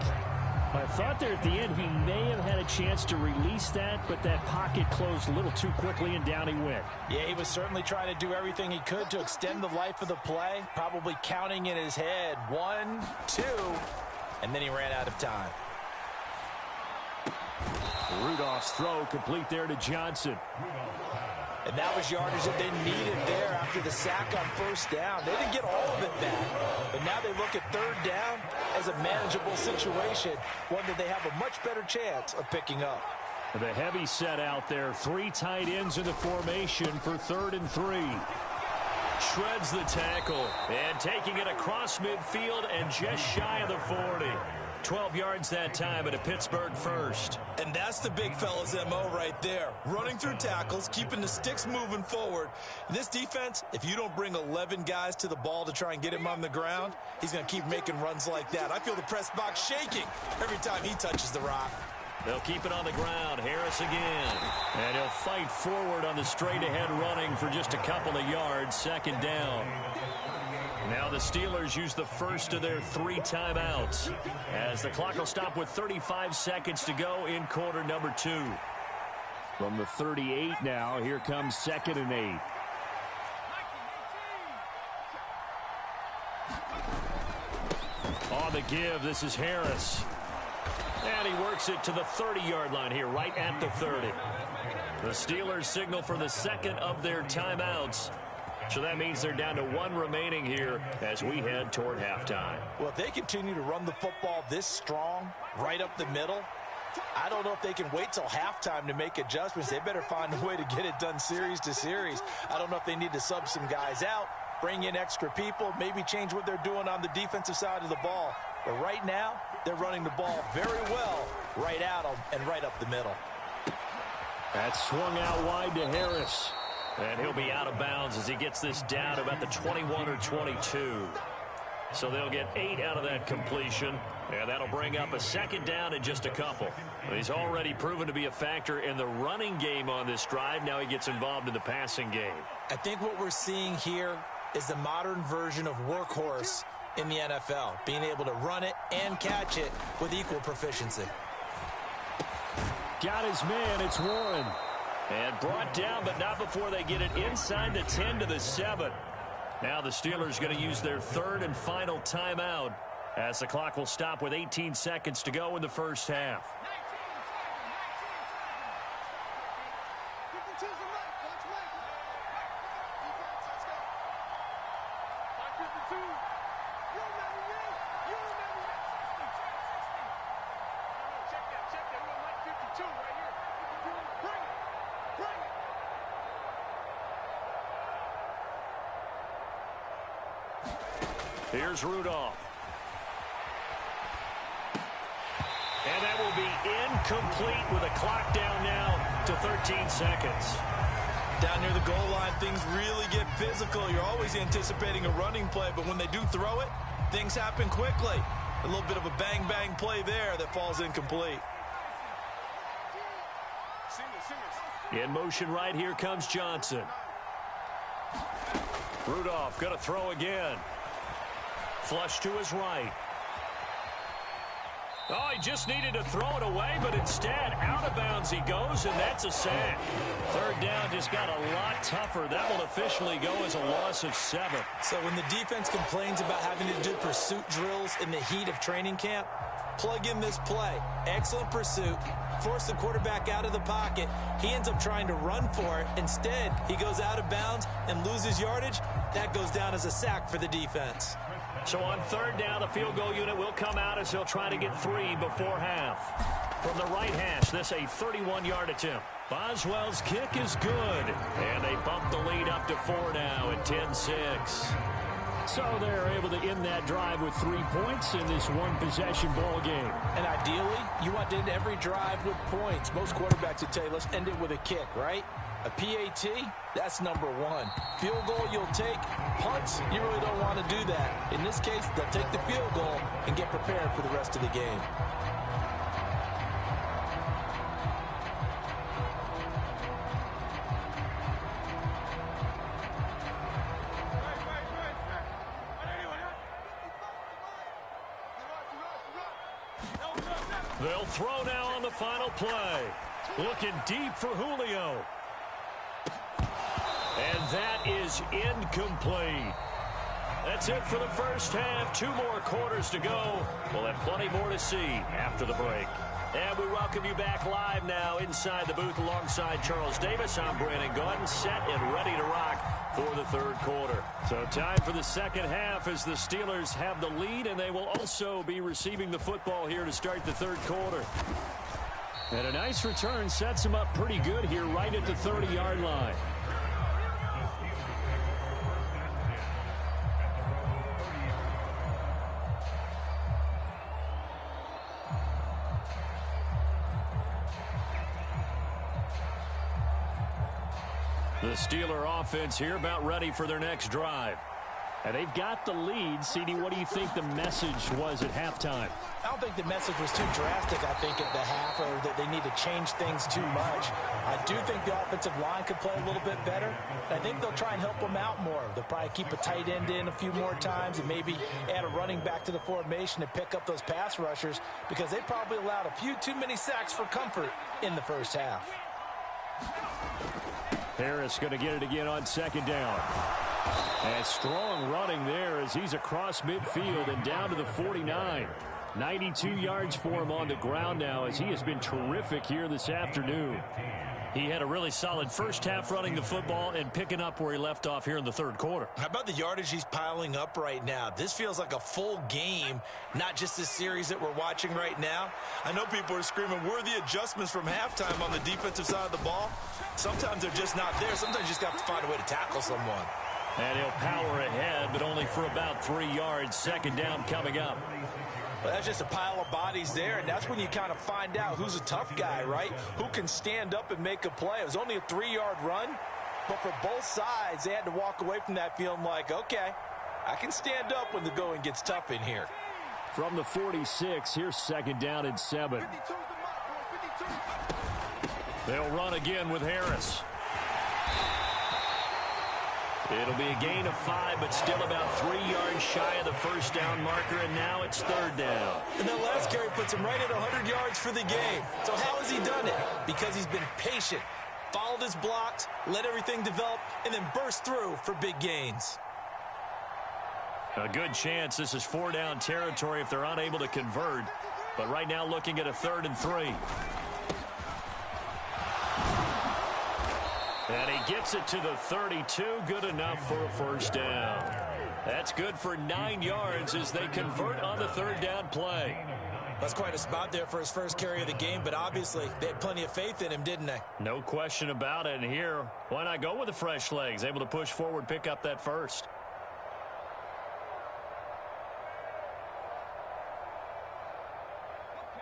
I thought there at the end he may have had a chance to release that, but that pocket closed a little too quickly and down he went. Yeah, he was certainly trying to do everything he could to extend the life of the play, probably counting in his head 1, 2, and then he ran out of time. Rudolph's throw complete there to Johnson. And that was yardage that they needed there after the sack on first down. They didn't get all of it back, but now they look at third down as a manageable situation, one that they have a much better chance of picking up. The heavy set out there, 3 tight ends in the formation for 3rd and 3. Shreds the tackle and taking it across midfield and just shy of the 40. 12 yards that time at a Pittsburgh first. And that's the big fella's MO right there. Running through tackles, keeping the sticks moving forward. This defense, if you don't bring 11 guys to the ball to try and get him on the ground, he's going to keep making runs like that. I feel the press box shaking every time he touches the rock. They'll keep it on the ground. Harris again. And he'll fight forward on the straight-ahead running for just a couple of yards. 2nd down. Now the Steelers use the first of their 3 timeouts as the clock will stop with 35 seconds to go in quarter number 2. From the 38 now, here comes 2nd and 8. On the give, this is Harris. And he works it to the 30-yard line here, right at the 30. The Steelers signal for the second of their timeouts. So that means they're down to 1 remaining here as we head toward halftime. Well, if they continue to run the football this strong, right up the middle, I don't know if they can wait till halftime to make adjustments. They better find a way to get it done series to series. I don't know if they need to sub some guys out, bring in extra people, maybe change what they're doing on the defensive side of the ball. But right now, they're running the ball very well right at them and right up the middle. That swung out wide to Harris. And he'll be out of bounds as he gets this down to about the 21 or 22. So they'll get 8 out of that completion, and that'll bring up a 2nd down in just a couple. He's already proven to be a factor in the running game on this drive. Now he gets involved in the passing game. I think what we're seeing here is the modern version of workhorse in the NFL, being able to run it and catch it with equal proficiency. Got his man, it's Warren. And brought down, but not before they get it inside the 10 to the 7. Now the Steelers going to use their 3rd and final timeout as the clock will stop with 18 seconds to go in the first half. Here's Rudolph. And that will be incomplete with a clock down now to 13 seconds. Down near the goal line, things really get physical. You're always anticipating a running play, but when they do throw it, things happen quickly. A little bit of a bang-bang play there that falls incomplete. In motion right here comes Johnson. Rudolph going to throw again. Flush to his right. Oh, he just needed to throw it away, but instead, out of bounds he goes, and that's a sack. Third down just got a lot tougher. That will officially go as a loss of 7. So when the defense complains about having to do pursuit drills in the heat of training camp, plug in this play. Excellent pursuit. Force the quarterback out of the pocket. He ends up trying to run for it. Instead, he goes out of bounds and loses yardage. That goes down as a sack for the defense. So on third down, the field goal unit will come out as they'll try to get 3 before half. From the right hash, this a 31-yard attempt. Boswell's kick is good. And they bump the lead up to 4 now at 10-6. So they're able to end that drive with 3 points in this one-possession ball game. And ideally, you want to end every drive with points. Most quarterbacks would tell you, let's end it with a kick, right? A PAT, that's number 1. Field goal you'll take. Punts, you really don't want to do that. In this case, they'll take the field goal and get prepared for the rest of the game. They'll throw now on the final play. Looking deep for Julio. And that is incomplete. That's it for the first half. 2 more quarters to go. We'll have plenty more to see after the break. And we welcome you back live now inside the booth alongside Charles Davis. I'm Brandon Gordon, set and ready to rock for the third quarter. So time for the second half as the Steelers have the lead, and they will also be receiving the football here to start the third quarter. And a nice return sets them up pretty good here right at the 30-yard line. The Steeler offense here about ready for their next drive. And they've got the lead. CD, what do you think the message was at halftime? I don't think the message was too drastic, I think, at the half, or that they need to change things too much. I do think the offensive line could play a little bit better. I think they'll try and help them out more. They'll probably keep a tight end in a few more times and maybe add a running back to the formation to pick up those pass rushers, because they probably allowed a few too many sacks for comfort in the first half. Harris going to get it again on second down. And strong running there as he's across midfield and down to the 49. 92 yards for him on the ground now as he has been terrific here this afternoon. He had a really solid first half running the football and picking up where he left off here in the third quarter. How about the yardage he's piling up right now? This feels like a full game, not just this series that we're watching right now. I know people are screaming, where are the adjustments from halftime on the defensive side of the ball? Sometimes they're just not there. Sometimes you just have to find a way to tackle someone. And he'll power ahead, but only for about 3 yards. Second down coming up. Well, that's just a pile of bodies there, and that's when you kind of find out who's a tough guy, right? Who can stand up and make a play. It was only a 3-yard run, but for both sides, they had to walk away from that feeling like, okay, I can stand up when the going gets tough in here. From the 46, here's second down and 7. They'll run again with Harris. It'll be a gain of 5, but still about 3 yards shy of the first down marker, and now it's third down. And that last carry puts him right at 100 yards for the game. So how has he done it? Because he's been patient, followed his blocks, let everything develop, and then burst through for big gains. A good chance this is 4-down territory if they're unable to convert, but right now looking at a 3rd and 3. And he gets it to the 32, good enough for a first down. That's good for 9 yards as they convert on the 3rd down play. That's quite a spot there for his first carry of the game, but obviously they had plenty of faith in him, didn't they? No question about it. And here, why not go with the fresh legs? Able to push forward, pick up that first.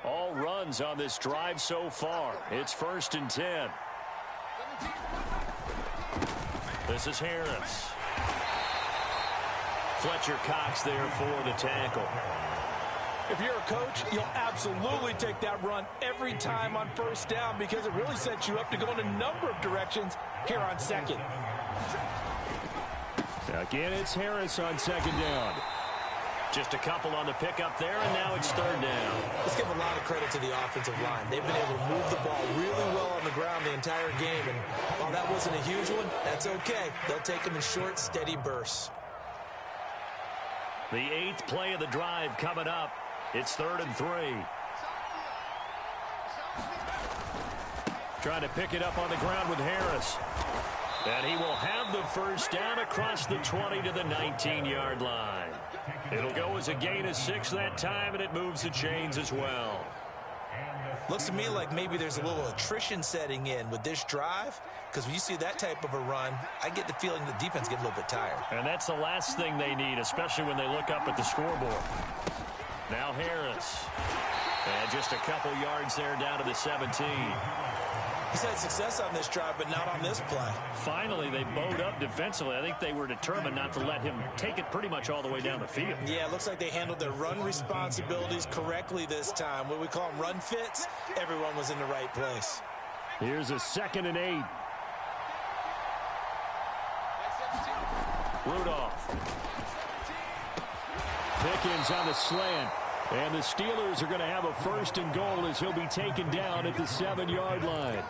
All runs on this drive so far. It's 1st and 10. This is Harris. Fletcher Cox there for the tackle. If you're a coach, you'll absolutely take that run every time on first down because it really sets you up to go in a number of directions here on second. Again, it's Harris on second down. Just a couple on the pickup there, and now it's third down. Let's give a lot of credit to the offensive line. They've been able to move the ball really well on the ground the entire game, and while that wasn't a huge one, that's okay. They'll take them in short, steady bursts. The 8th play of the drive coming up. It's 3rd and 3. Trying to pick it up on the ground with Harris. And he will have the first down across the 20 to the 19-yard line. It'll go as a gain of 6 that time, and it moves the chains as well. Looks to me like maybe there's a little attrition setting in with this drive, because when you see that type of a run, I get the feeling the defense gets a little bit tired. And that's the last thing they need, especially when they look up at the scoreboard. Now Harris. And just a couple yards there down to the 17. He's had success on this drive, but not on this play. Finally, they bowed up defensively. I think they were determined not to let him take it pretty much all the way down the field. Yeah, it looks like they handled their run responsibilities correctly this time. What we call them run fits, everyone was in the right place. Here's a 2nd and 8. Rudolph. Pickens on the slant. And the Steelers are going to have a 1st and goal as he'll be taken down at the 7-yard line.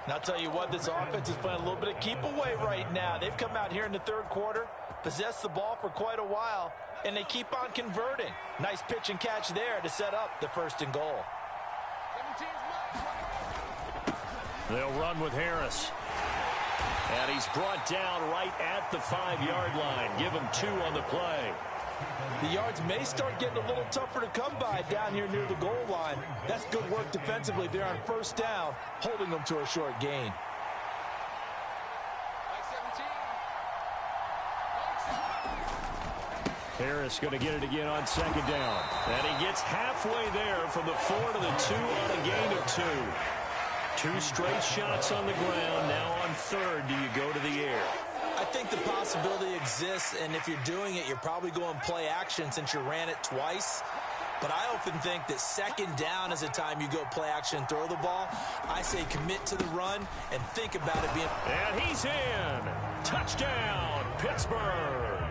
And I'll tell you what, this offense is playing a little bit of keep away right now. They've come out here in the 3rd quarter, possessed the ball for quite a while, and they keep on converting. Nice pitch and catch there to set up the 1st and goal. They'll run with Harris. And he's brought down right at the 5-yard line. Give him 2 on the play. The yards may start getting a little tougher to come by down here near the goal line. That's good work defensively there on 1st down, holding them to a short gain. Harris going to get it again on 2nd down. And he gets halfway there from the 4 to the 2 on a gain of 2. 2 straight shots on the ground. Now on 3rd, do you go to the air? I think the possibility exists, and if you're doing it, you're probably going play action since you ran it twice. But I often think that 2nd down is a time you go play action and throw the ball. I say commit to the run and think about it being... And he's in. Touchdown, Pittsburgh.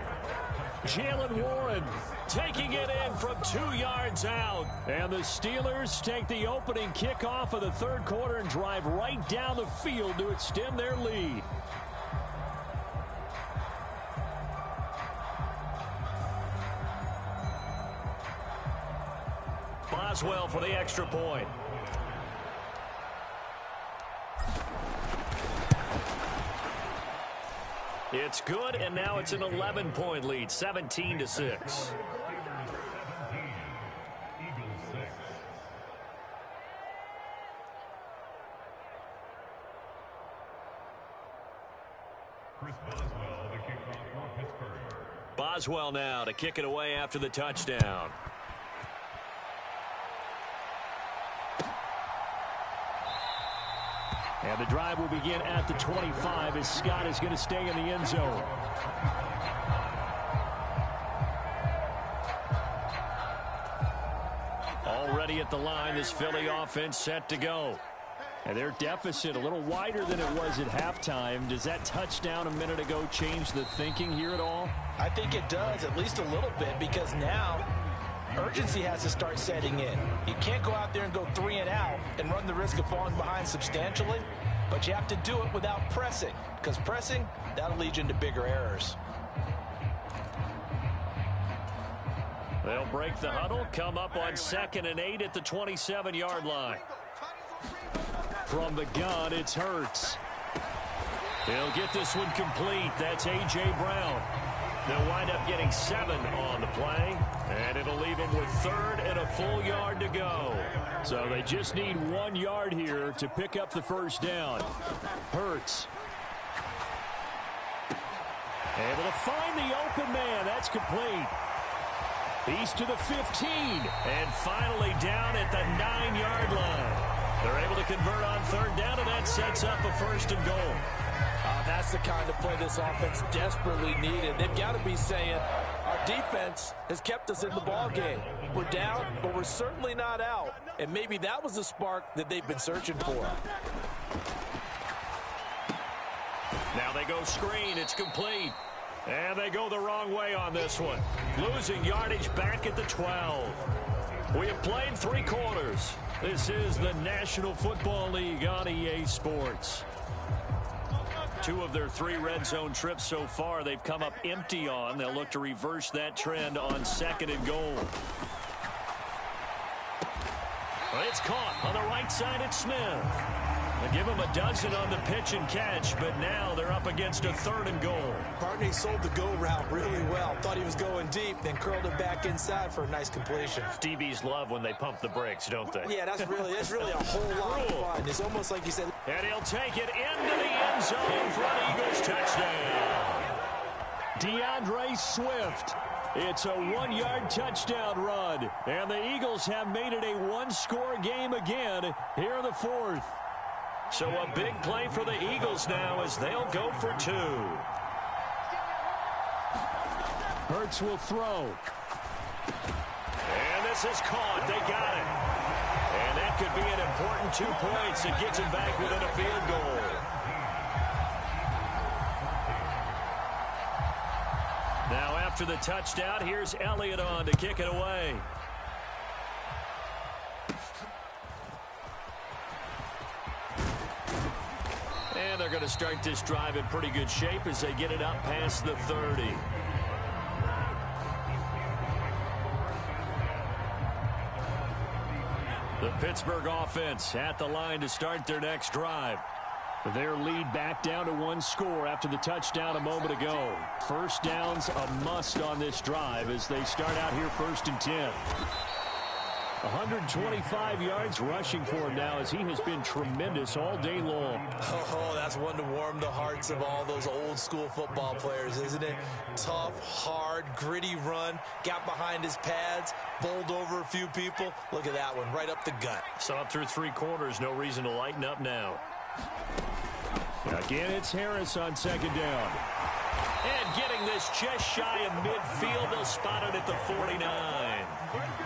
Jalen Warren taking it in from 2 yards out. And the Steelers take the opening kickoff of the 3rd quarter and drive right down the field to extend their lead. Boswell for the extra point. It's good, and now it's an 11-point lead, 17-6. Boswell now to kick it away after the touchdown. And the drive will begin at the 25 as Scott is going to stay in the end zone. Already at the line, this Philly offense set to go. And their deficit a little wider than it was at halftime. Does that touchdown a minute ago change the thinking here at all? I think it does, at least a little bit, because now urgency has to start setting in. You can't go out there and go 3 and out and run the risk of falling behind substantially, but you have to do it without pressing, because pressing, that'll lead you into bigger errors. They'll break the huddle, come up on 2nd and 8 at the 27-yard line. From the gun, it's Hurts. He'll get this one complete. That's A.J. Brown. They'll wind up getting 7 on the play, and it'll leave them with 3rd and a full yard to go. So they just need 1 yard here to pick up the first down. Hurts. Able to find the open man. That's complete. He's to the 15, and finally down at the 9-yard line. They're able to convert on 3rd down, and that sets up a 1st and goal. That's the kind of play this offense desperately needed. They've got to be saying, our defense has kept us in the ball game. We're down, but we're certainly not out. And maybe that was the spark that they've been searching for. Now they go screen. It's complete. And they go the wrong way on this one. Losing yardage back at the 12. We have played 3 quarters. This is the National Football League on EA Sports. 2 of their 3 red zone trips so far they've come up empty on. They'll look to reverse that trend on 2nd and goal. It's caught on the right side at Smith. They give him a dozen on the pitch and catch, but now they're up against a 3rd and goal. Barney sold the go route really well. Thought he was going deep, then curled it back inside for a nice completion. DBs love when they pump the brakes, don't they? Yeah, that's really a whole lot of fun. It's almost like you said. And he'll take it into the end zone for an Eagles touchdown. DeAndre Swift. It's a 1-yard touchdown run. And the Eagles have made it a 1-score game again here in the 4th. So a big play for the Eagles now as they'll go for 2. Hurts will throw. And this is caught. They got it. And that could be an important 2 points. It gets him back within a field goal. Now after the touchdown, here's Elliott on to kick it away. And they're going to start this drive in pretty good shape as they get it up past the 30. The Pittsburgh offense at the line to start their next drive. Their lead back down to 1 score after the touchdown a moment ago. First down's a must on this drive as they start out here 1st and 10. 125 yards rushing for him now as he has been tremendous all day long. Oh, that's one to warm the hearts of all those old school football players, isn't it? Tough, hard, gritty run, got behind his pads, bowled over a few people. Look at that one, right up the gut. Saw it through 3 quarters, no reason to lighten up now. Again, it's Harris on 2nd down. And getting this just shy of midfield, they'll spot it at the 49.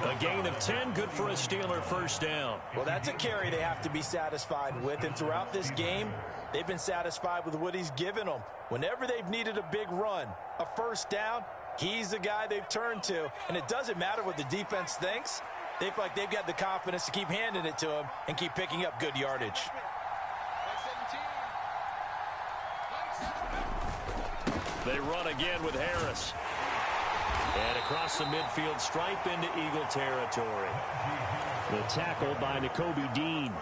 A gain of 10, good for a Steeler first down. Well, that's a carry they have to be satisfied with. And throughout this game, they've been satisfied with what he's given them. Whenever they've needed a big run, a first down, he's the guy they've turned to. And it doesn't matter what the defense thinks. They feel like they've got the confidence to keep handing it to him and keep picking up good yardage. They run again with Harris. And across the midfield stripe into Eagle territory. The tackle by Nakobe Dean.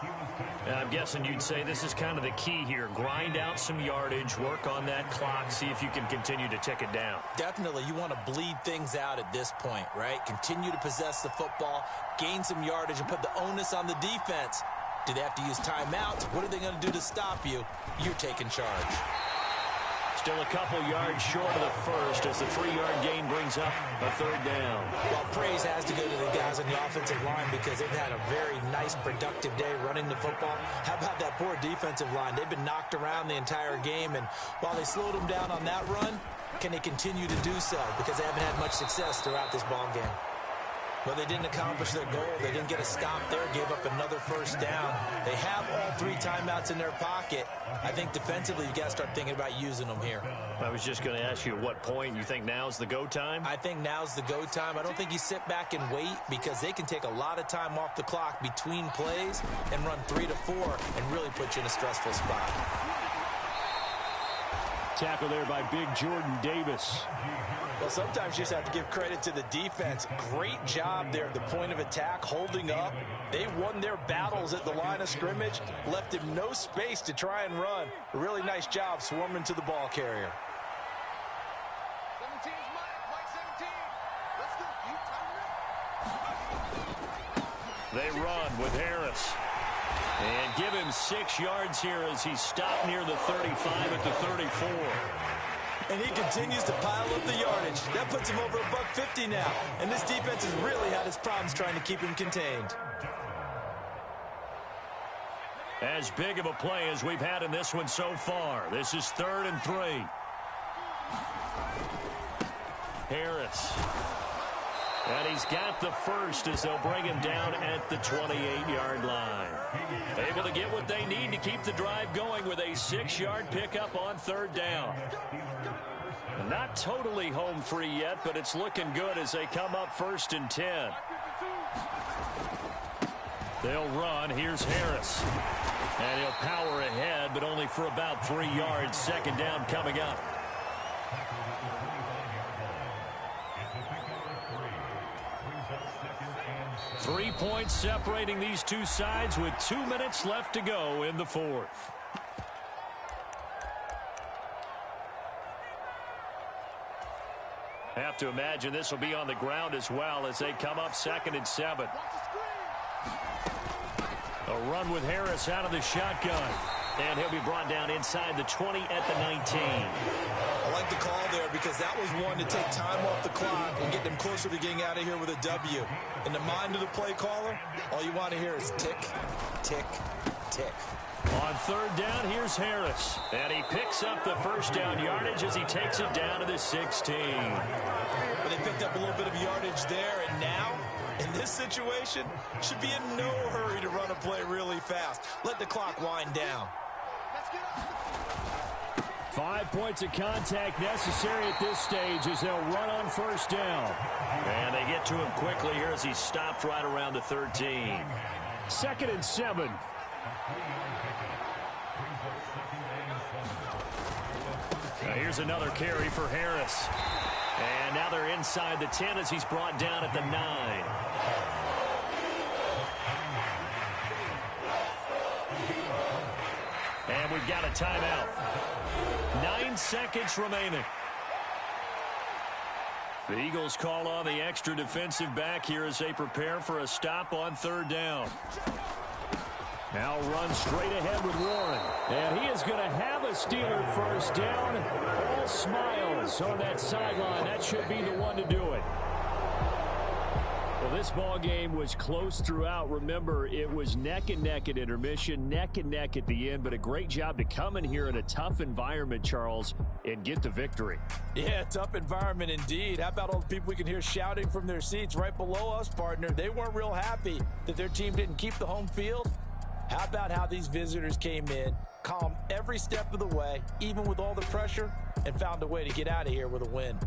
I'm guessing you'd say this is kind of the key here. Grind out some yardage, work on that clock, see if you can continue to tick it down. Definitely, you want to bleed things out at this point, right? Continue to possess the football, gain some yardage, and put the onus on the defense. Do they have to use timeouts? What are they going to do to stop you? You're taking charge. Still a couple yards short of the first as the 3-yard gain brings up a 3rd down. Well, praise has to go to the guys on the offensive line because they've had a very nice, productive day running the football. How about that poor defensive line? They've been knocked around the entire game, and while they slowed them down on that run, can they continue to do so? Because they haven't had much success throughout this ball game. Well, they didn't accomplish their goal. They didn't get a stop there, gave up another first down. They have all 3 timeouts in their pocket. I think defensively, you got to start thinking about using them here. I was just going to ask you at what point you think now's the go time? I think now's the go time. I don't think you sit back and wait because they can take a lot of time off the clock between plays and run 3 to 4 and really put you in a stressful spot. Tackle there by big Jordan Davis. Well, sometimes you just have to give credit to the defense. Great job there at the point of attack, holding up. They won their battles at the line of scrimmage, left him no space to try and run. A really nice job swarming to the ball carrier. 17's Mike 17. Let's go. They run with Harris. And give him 6 yards here as he stopped near the 35 at the 34. And he continues to pile up the yardage. That puts him over $150 now. And this defense has really had its problems trying to keep him contained. As big of a play as we've had in this one so far. This is 3rd and 3. Harris. And he's got the first as they'll bring him down at the 28-yard line. Able to get what they need to keep the drive going with a 6-yard pickup on third down. Not totally home free yet, but it's looking good as they come up 1st and 10. They'll run. Here's Harris. And he'll power ahead, but only for about 3 yards. 2nd down coming up. Three points separating these two sides with 2 minutes left to go in the 4th. Have to imagine this will be on the ground as well as they come up 2nd and 7. A run with Harris out of the shotgun. And he'll be brought down inside the 20 at the 19. I like the call there because that was one to take time off the clock and get them closer to getting out of here with a W. In the mind of the play caller, all you want to hear is tick, tick, tick. On 3rd down, here's Harris. And he picks up the 1st down yardage as he takes it down to the 16. But they picked up a little bit of yardage there, and now, in this situation, should be in no hurry to run a play really fast. Let the clock wind down. 5 points of contact necessary at this stage as they'll run on 1st down. And they get to him quickly here as he stopped right around the 13. 2nd and 7. Now here's another carry for Harris. And now they're inside the 10 as he's brought down at the 9. And we've got a timeout. 9 seconds remaining. The Eagles call on the extra defensive back here as they prepare for a stop on 3rd down. Now run straight ahead with Warren. And he is going to have a Steeler 1st down. All smiles on that sideline. That should be the one to do it. Well, this ball game was close throughout. Remember, it was neck and neck at intermission, neck and neck at the end, but a great job to come in here in a tough environment, Charles, and get the victory. Yeah, tough environment indeed. How about all the people we can hear shouting from their seats right below us, partner? They weren't real happy that their team didn't keep the home field. How about how these visitors came in, calm every step of the way, even with all the pressure, and found a way to get out of here with a win.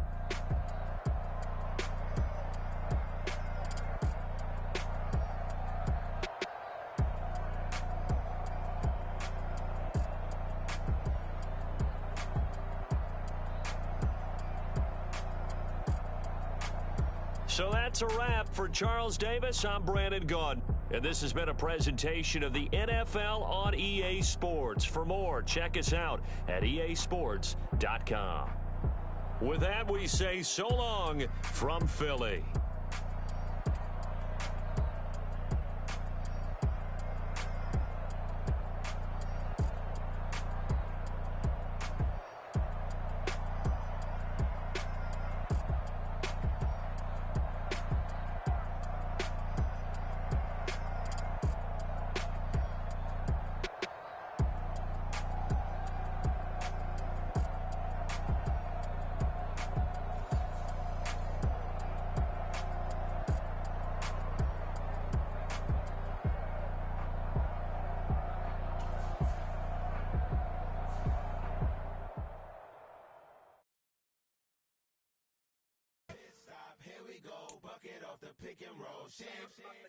So that's a wrap for Charles Davis. I'm Brandon Gaudin. And this has been a presentation of the NFL on EA Sports. For more, check us out at easports.com. With that, we say so long from Philly.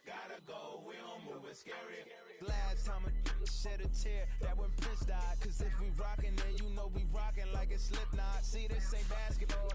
Gotta go, we don't move it scary. Last time a shed a tear, that when Prince died. Cause if we rockin', then you know we rockin' like a Slipknot. See, this ain't basketball.